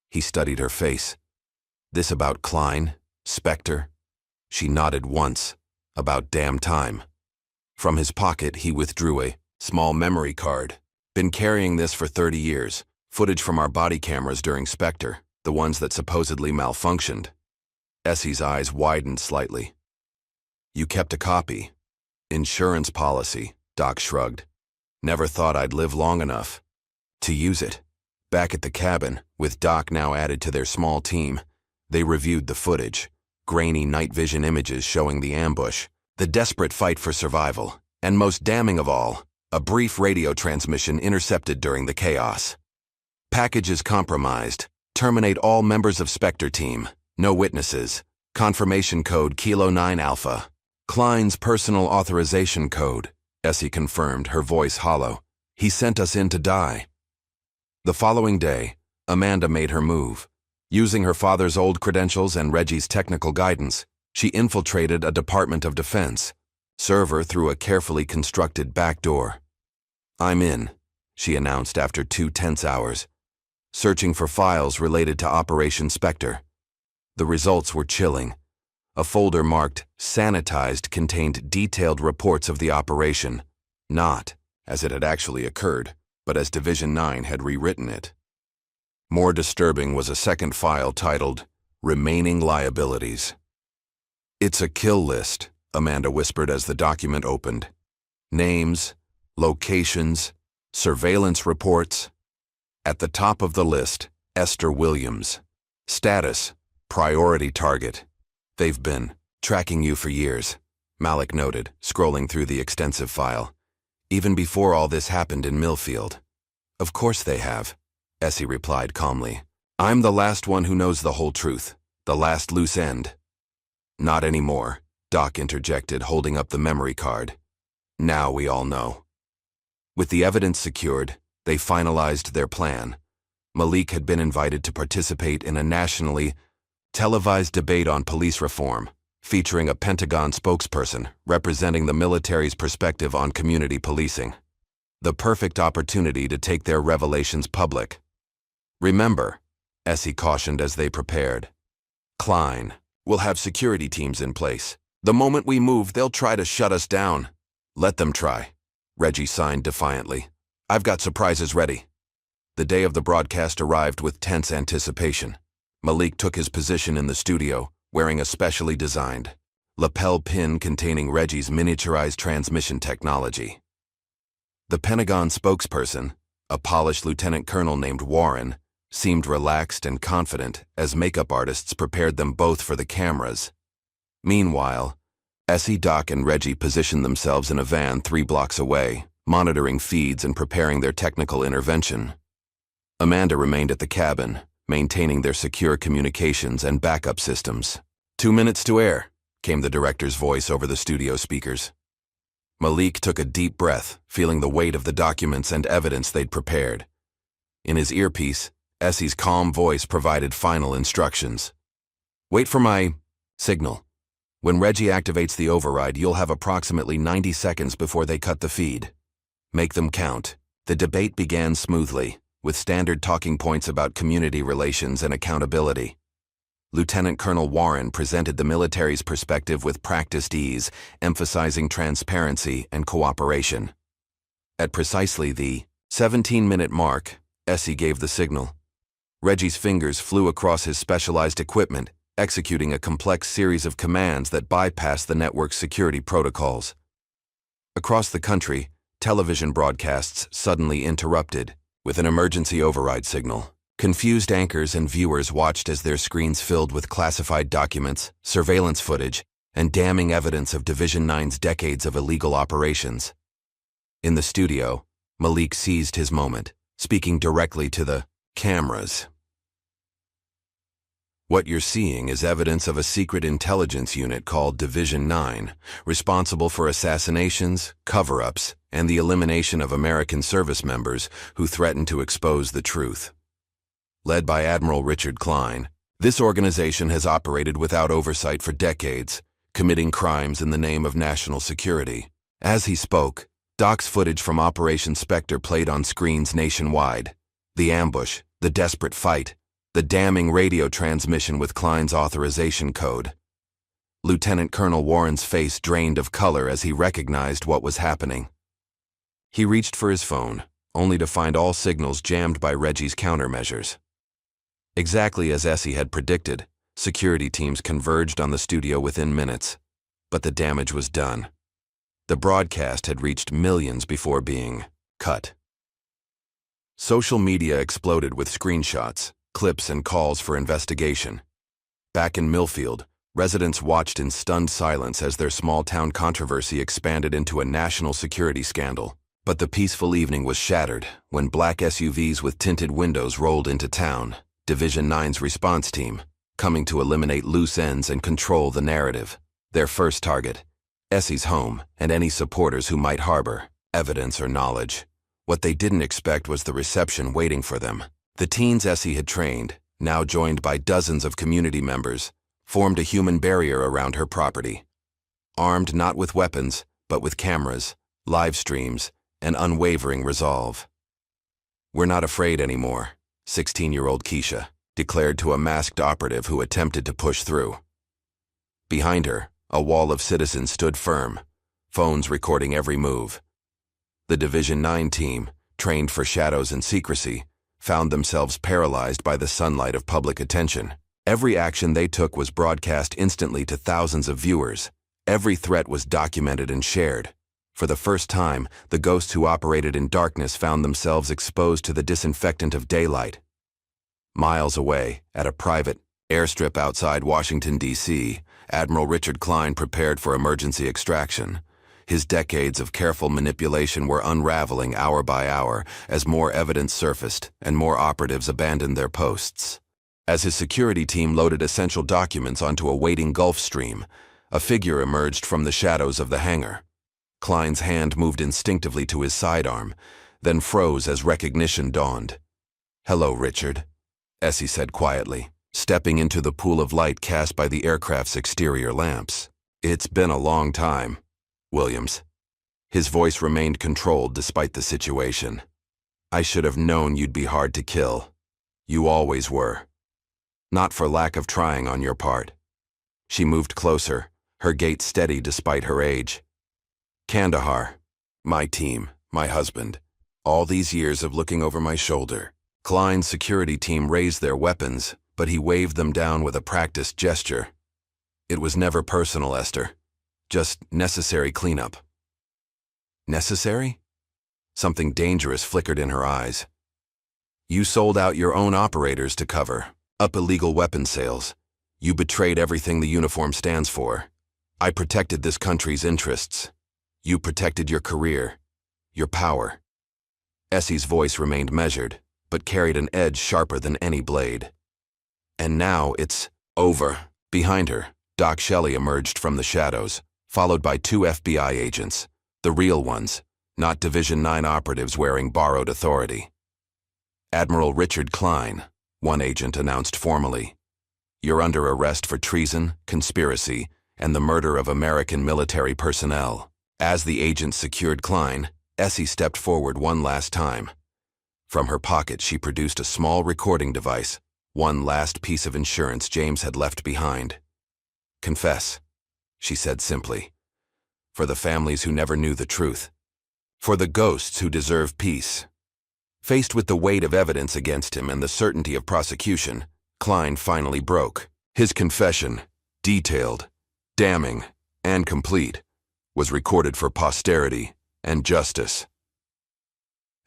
He studied her face. This about Klein? Spectre? She nodded once. About damn time. From his pocket, he withdrew a small memory card. Been carrying this for 30 years. Footage from our body cameras during Spectre, the ones that supposedly malfunctioned. Essie's eyes widened slightly. You kept a copy. Insurance policy, Doc shrugged. Never thought I'd live long enough to use it. Back at the cabin, with Doc now added to their small team, they reviewed the footage. Grainy night vision images showing the ambush, the desperate fight for survival, and most damning of all, a brief radio transmission intercepted during the chaos. Packages compromised. Terminate all members of Spectre team. No witnesses. Confirmation code Kilo 9 Alpha. Klein's personal authorization code, Essie confirmed, her voice hollow. He sent us in to die. The following day, Amanda made her move. Using her father's old credentials and Reggie's technical guidance, she infiltrated a Department of Defense server through a carefully constructed back door. I'm in, she announced after 2 tense hours, searching for files related to Operation Spectre. The results were chilling. A folder marked Sanitized contained detailed reports of the operation, not as it had actually occurred, but as Division 9 had rewritten it. More disturbing was a second file titled Remaining Liabilities. It's a kill list, Amanda whispered as the document opened. Names, locations, surveillance reports. At the top of the list, Esther Williams. Status, priority target. They've been tracking you for years, Malik noted, scrolling through the extensive file. Even before all this happened in Millfield. Of course they have, Essie replied calmly. I'm the last one who knows the whole truth, the last loose end. Not anymore, Doc interjected, holding up the memory card. Now we all know. With the evidence secured, they finalized their plan. Malik had been invited to participate in a nationally televised debate on police reform, featuring a Pentagon spokesperson representing the military's perspective on community policing. The perfect opportunity to take their revelations public. Remember, Essie cautioned as they prepared. Klein will have security teams in place. The moment we move, they'll try to shut us down. Let them try, Reggie signed defiantly. I've got surprises ready. The day of the broadcast arrived with tense anticipation. Malik took his position in the studio, wearing a specially designed lapel pin containing Reggie's miniaturized transmission technology. The Pentagon spokesperson, a polished lieutenant colonel named Warren, seemed relaxed and confident as makeup artists prepared them both for the cameras. Meanwhile, Essie, Doc, and Reggie positioned themselves in a van 3 blocks away, monitoring feeds and preparing their technical intervention. Amanda remained at the cabin, maintaining their secure communications and backup systems. 2 minutes to air, came the director's voice over the studio speakers. Malik took a deep breath, feeling the weight of the documents and evidence they'd prepared. In his earpiece, Essie's calm voice provided final instructions. Wait for my signal. When Reggie activates the override, you'll have approximately 90 seconds before they cut the feed. Make them count. The debate began smoothly, with standard talking points about community relations and accountability. Lieutenant Colonel Warren presented the military's perspective with practiced ease, emphasizing transparency and cooperation. At precisely the 17-minute mark, Essie gave the signal. Reggie's fingers flew across his specialized equipment, executing a complex series of commands that bypassed the network's security protocols. Across the country, television broadcasts suddenly interrupted, with an emergency override signal. Confused anchors and viewers watched as their screens filled with classified documents, surveillance footage, and damning evidence of Division 9's decades of illegal operations. In the studio, Malik seized his moment, speaking directly to the cameras. What you're seeing is evidence of a secret intelligence unit called Division 9, responsible for assassinations, cover-ups, and the elimination of American service members who threaten to expose the truth. Led by Admiral Richard Klein, this organization has operated without oversight for decades, committing crimes in the name of national security. As he spoke, Doc's footage from Operation Spectre played on screens nationwide. The ambush, the desperate fight, the damning radio transmission with Klein's authorization code. Lieutenant Colonel Warren's face drained of color as he recognized what was happening. He reached for his phone, only to find all signals jammed by Reggie's countermeasures. Exactly as Essie had predicted, security teams converged on the studio within minutes, but the damage was done. The broadcast had reached millions before being cut. Social media exploded with screenshots, clips, and calls for investigation. Back in Millfield, residents watched in stunned silence as their small-town controversy expanded into a national security scandal. But the peaceful evening was shattered when black SUVs with tinted windows rolled into town, Division 9's response team, coming to eliminate loose ends and control the narrative. Their first target, Essie's home and any supporters who might harbor evidence or knowledge. What they didn't expect was the reception waiting for them. The teens Essie had trained, now joined by dozens of community members, formed a human barrier around her property. Armed not with weapons, but with cameras, live streams, and unwavering resolve. "We're not afraid anymore," 16-year-old Keisha declared to a masked operative who attempted to push through. Behind her, a wall of citizens stood firm, phones recording every move. The Division 9 team, trained for shadows and secrecy, found themselves paralyzed by the sunlight of public attention. Every action they took was broadcast instantly to thousands of viewers. Every threat was documented and shared. For the first time, the ghosts who operated in darkness found themselves exposed to the disinfectant of daylight. Miles away, at a private airstrip outside Washington, D.C., Admiral Richard Klein prepared for emergency extraction. His decades of careful manipulation were unraveling hour by hour as more evidence surfaced and more operatives abandoned their posts. As his security team loaded essential documents onto a waiting Gulf Stream, a figure emerged from the shadows of the hangar. Klein's hand moved instinctively to his sidearm, then froze as recognition dawned. "Hello, Richard," Essie said quietly, stepping into the pool of light cast by the aircraft's exterior lamps. "It's been a long time, Williams." His voice remained controlled despite the situation. "I should have known you'd be hard to kill. You always were. Not for lack of trying on your part." She moved closer, her gait steady despite her age. "Kandahar, my team, my husband. All these years of looking over my shoulder." Klein's security team raised their weapons, but he waved them down with a practiced gesture. It was never personal, Esther. Just necessary cleanup. Necessary? Something dangerous flickered in her eyes. You sold out your own operators to cover up illegal weapons sales. You betrayed everything the uniform stands for. I protected this country's interests. You protected your career, your power. Essie's voice remained measured, but carried an edge sharper than any blade. And now it's over. Behind her, Doc Shelley emerged from the shadows, followed by 2 FBI agents, the real ones, not Division 9 operatives wearing borrowed authority. Admiral Richard Klein, one agent announced formally. You're under arrest for treason, conspiracy, and the murder of American military personnel. As the agent secured Klein, Essie stepped forward one last time. From her pocket, she produced a small recording device, one last piece of insurance James had left behind. Confess, she said simply. For the families who never knew the truth. For the ghosts who deserve peace. Faced with the weight of evidence against him and the certainty of prosecution, Klein finally broke. His confession, detailed, damning, and complete, was recorded for posterity and justice.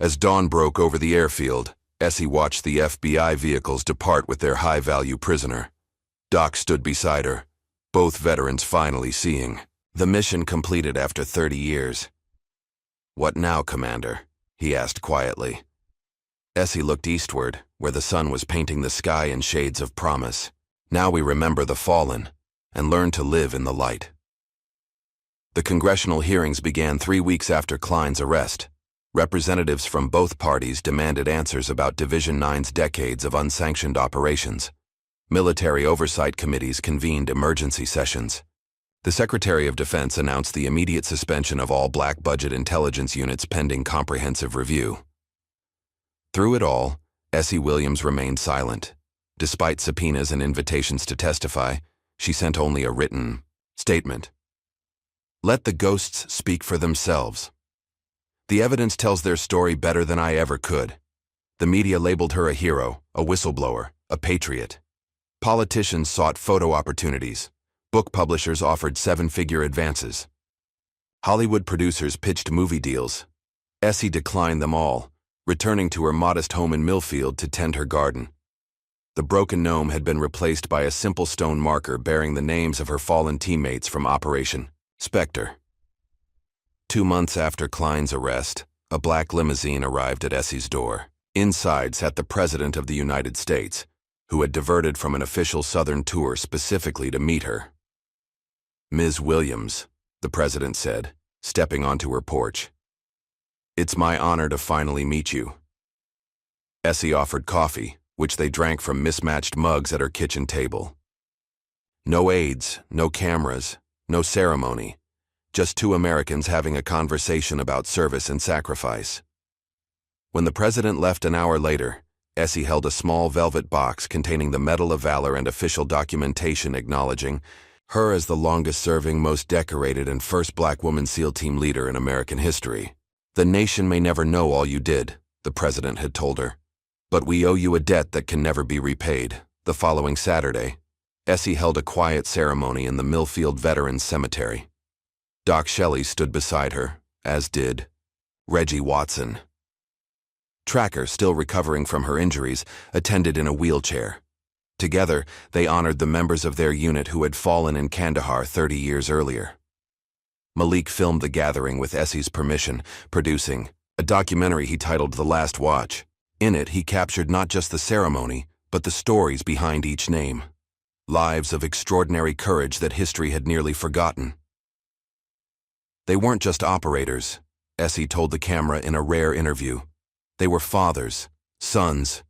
As dawn broke over the airfield, Essie watched the FBI vehicles depart with their high-value prisoner. Doc stood beside her, both veterans finally seeing. The mission completed after 30 years. What now, Commander? He asked quietly. Essie looked eastward, where the sun was painting the sky in shades of promise. Now we remember the fallen, and learn to live in the light. The congressional hearings began 3 weeks after Klein's arrest. Representatives from both parties demanded answers about Division 9's decades of unsanctioned operations. Military oversight committees convened emergency sessions. The Secretary of Defense announced the immediate suspension of all black budget intelligence units pending comprehensive review. Through it all, Essie Williams remained silent. Despite subpoenas and invitations to testify, she sent only a written statement. Let the ghosts speak for themselves. The evidence tells their story better than I ever could. The media labeled her a hero, a whistleblower, a patriot. Politicians sought photo opportunities. Book publishers offered 7-figure advances. Hollywood producers pitched movie deals. Essie declined them all, returning to her modest home in Millfield to tend her garden. The broken gnome had been replaced by a simple stone marker bearing the names of her fallen teammates from Operation Spectre. 2 months after Klein's arrest, a black limousine arrived at Essie's door. Inside sat the President of the United States, who had diverted from an official Southern tour specifically to meet her. Ms. Williams, the President said, stepping onto her porch. It's my honor to finally meet you. Essie offered coffee, which they drank from mismatched mugs at her kitchen table. No aides, no cameras, no ceremony, just 2 Americans having a conversation about service and sacrifice. When the President left an hour later, Essie held a small velvet box containing the Medal of Valor and official documentation acknowledging her as the longest-serving, most decorated, and first black woman SEAL team leader in American history. The nation may never know all you did, the President had told her, but we owe you a debt that can never be repaid. The following Saturday, Essie held a quiet ceremony in the Millfield Veterans Cemetery. Doc Shelley stood beside her, as did Reggie Watson. Tracker, still recovering from her injuries, attended in a wheelchair. Together, they honored the members of their unit who had fallen in Kandahar 30 years earlier. Malik filmed the gathering with Essie's permission, producing a documentary he titled The Last Watch. In it, he captured not just the ceremony, but the stories behind each name. Lives of extraordinary courage that history had nearly forgotten. They weren't just operators, Essie told the camera in a rare interview. They were fathers, sons,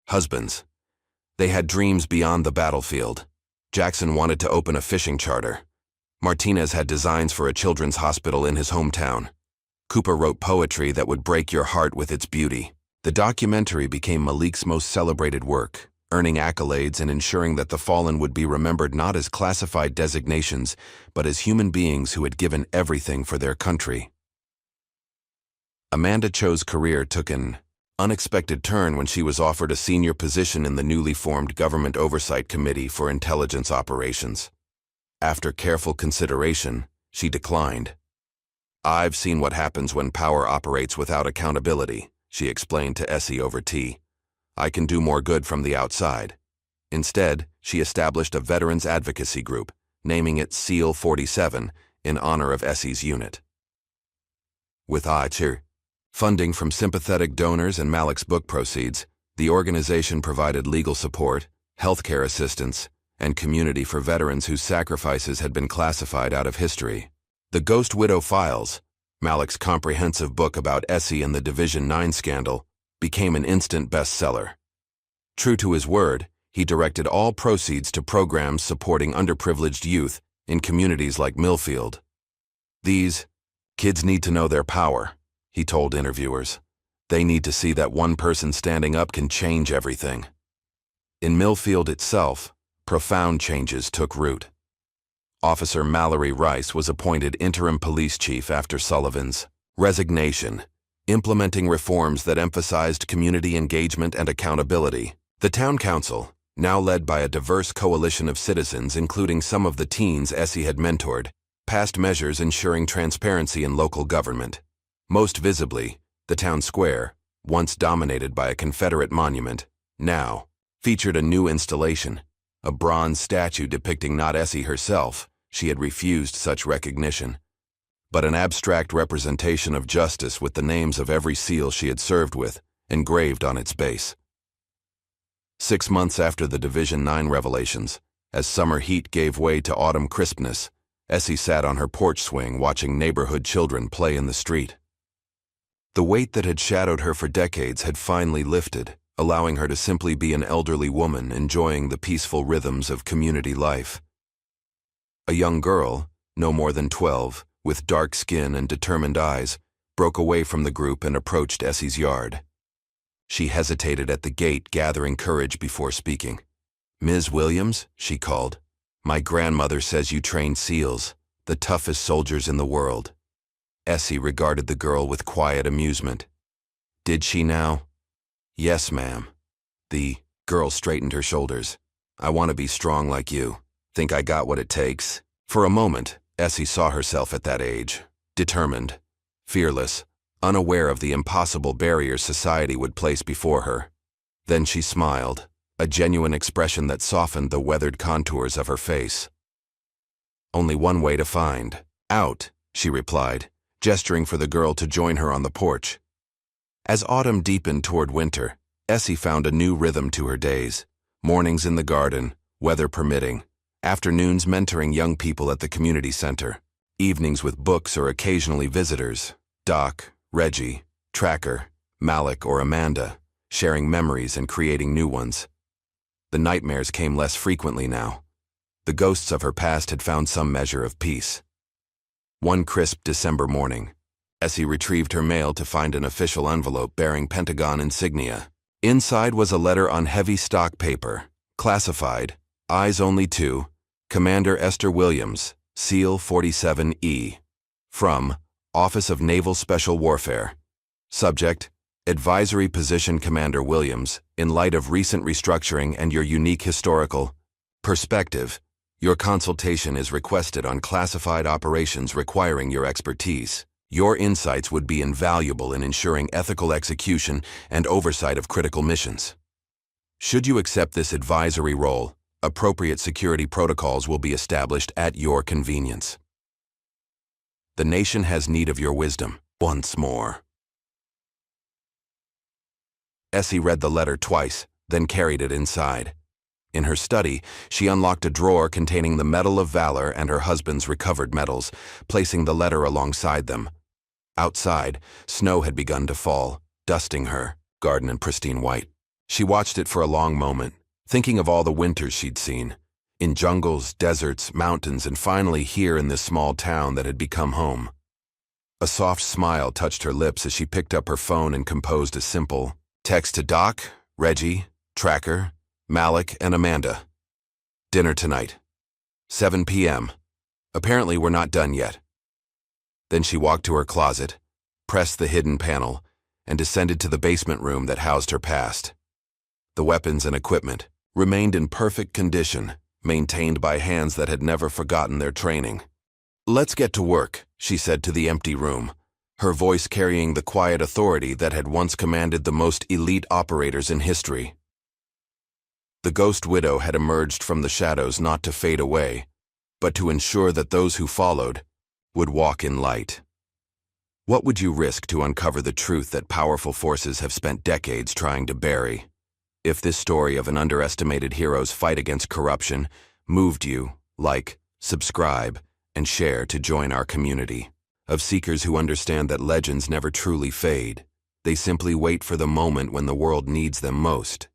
husbands. They had dreams beyond the battlefield. Jackson wanted to open a fishing charter. Martinez had designs for a children's hospital in his hometown. Cooper wrote poetry that would break your heart with its beauty. The documentary became Malik's most celebrated work, earning accolades and ensuring that the fallen would be remembered not as classified designations, but as human beings who had given everything for their country. Amanda Cho's career took an unexpected turn when she was offered a senior position in the newly formed Government Oversight Committee for Intelligence Operations. After careful consideration, she declined. "I've seen what happens when power operates without accountability," she explained to Essie over tea. "I can do more good from the outside." Instead, she established a veterans advocacy group, naming it SEAL 47 in honor of Essie's unit. With funding from sympathetic donors and Malik's book proceeds, the organization provided legal support, healthcare assistance, and community for veterans whose sacrifices had been classified out of history. The Ghost Widow Files, Malik's comprehensive book about Essie and the Division 9 scandal, became an instant bestseller. True to his word, he directed all proceeds to programs supporting underprivileged youth in communities like Millfield. "These kids need to know their power," he told interviewers. "They need to see that one person standing up can change everything." In Millfield itself, profound changes took root. Officer Mallory Rice was appointed interim police chief after Sullivan's resignation, implementing reforms that emphasized community engagement and accountability. The town council, now led by a diverse coalition of citizens including some of the teens Essie had mentored, passed measures ensuring transparency in local government. Most visibly, the town square, once dominated by a Confederate monument, now featured a new installation, a bronze statue depicting not Essie herself. She had refused such recognition, but an abstract representation of justice with the names of every SEAL she had served with, engraved on its base. 6 months after the Division 9 revelations, as summer heat gave way to autumn crispness, Essie sat on her porch swing watching neighborhood children play in the street. The weight that had shadowed her for decades had finally lifted, allowing her to simply be an elderly woman enjoying the peaceful rhythms of community life. A young girl, no more than 12, with dark skin and determined eyes, broke away from the group and approached Essie's yard. She hesitated at the gate, gathering courage before speaking. "Ms. Williams," she called, "my grandmother says you train SEALs, the toughest soldiers in the world." Essie regarded the girl with quiet amusement. "Did she now?" "Yes, ma'am." The girl straightened her shoulders. "I want to be strong like you. Think I got what it takes?" For a moment, Essie saw herself at that age, determined, fearless, unaware of the impossible barriers society would place before her. Then she smiled, a genuine expression that softened the weathered contours of her face. "Only one way to find out," she replied, gesturing for the girl to join her on the porch. As autumn deepened toward winter, Essie found a new rhythm to her days. Mornings in the garden, weather permitting. Afternoons mentoring young people at the community center. Evenings with books or occasionally visitors. Doc, Reggie, Tracker, Malik, or Amanda, sharing memories and creating new ones. The nightmares came less frequently now. The ghosts of her past had found some measure of peace. One crisp December morning, Essie retrieved her mail to find an official envelope bearing Pentagon insignia. Inside was a letter on heavy stock paper, classified, Eyes Only 2, Commander Esther Williams, SEAL 47E. From Office of Naval Special Warfare. Subject, Advisory Position Commander Williams, in light of recent restructuring and your unique historical perspective, your consultation is requested on classified operations requiring your expertise. Your insights would be invaluable in ensuring ethical execution and oversight of critical missions. Should you accept this advisory role, appropriate security protocols will be established at your convenience. The nation has need of your wisdom, once more. Essie read the letter twice, then carried it inside. In her study, she unlocked a drawer containing the Medal of Valor and her husband's recovered medals, placing the letter alongside them. Outside, snow had begun to fall, dusting her, garden in pristine white. She watched it for a long moment, thinking of all the winters she'd seen, in jungles, deserts, mountains, and finally here in this small town that had become home. A soft smile touched her lips as she picked up her phone and composed a simple text to Doc, Reggie, Tracker, Malik, and Amanda. Dinner tonight. 7 p.m. Apparently we're not done yet. Then she walked to her closet, pressed the hidden panel, and descended to the basement room that housed her past. The weapons and equipment remained in perfect condition, maintained by hands that had never forgotten their training. "Let's get to work," she said to the empty room, her voice carrying the quiet authority that had once commanded the most elite operators in history. The Ghost Widow had emerged from the shadows not to fade away, but to ensure that those who followed would walk in light. What would you risk to uncover the truth that powerful forces have spent decades trying to bury? If this story of an underestimated hero's fight against corruption moved you, like, subscribe, and share to join our community of seekers who understand that legends never truly fade. They simply wait for the moment when the world needs them most.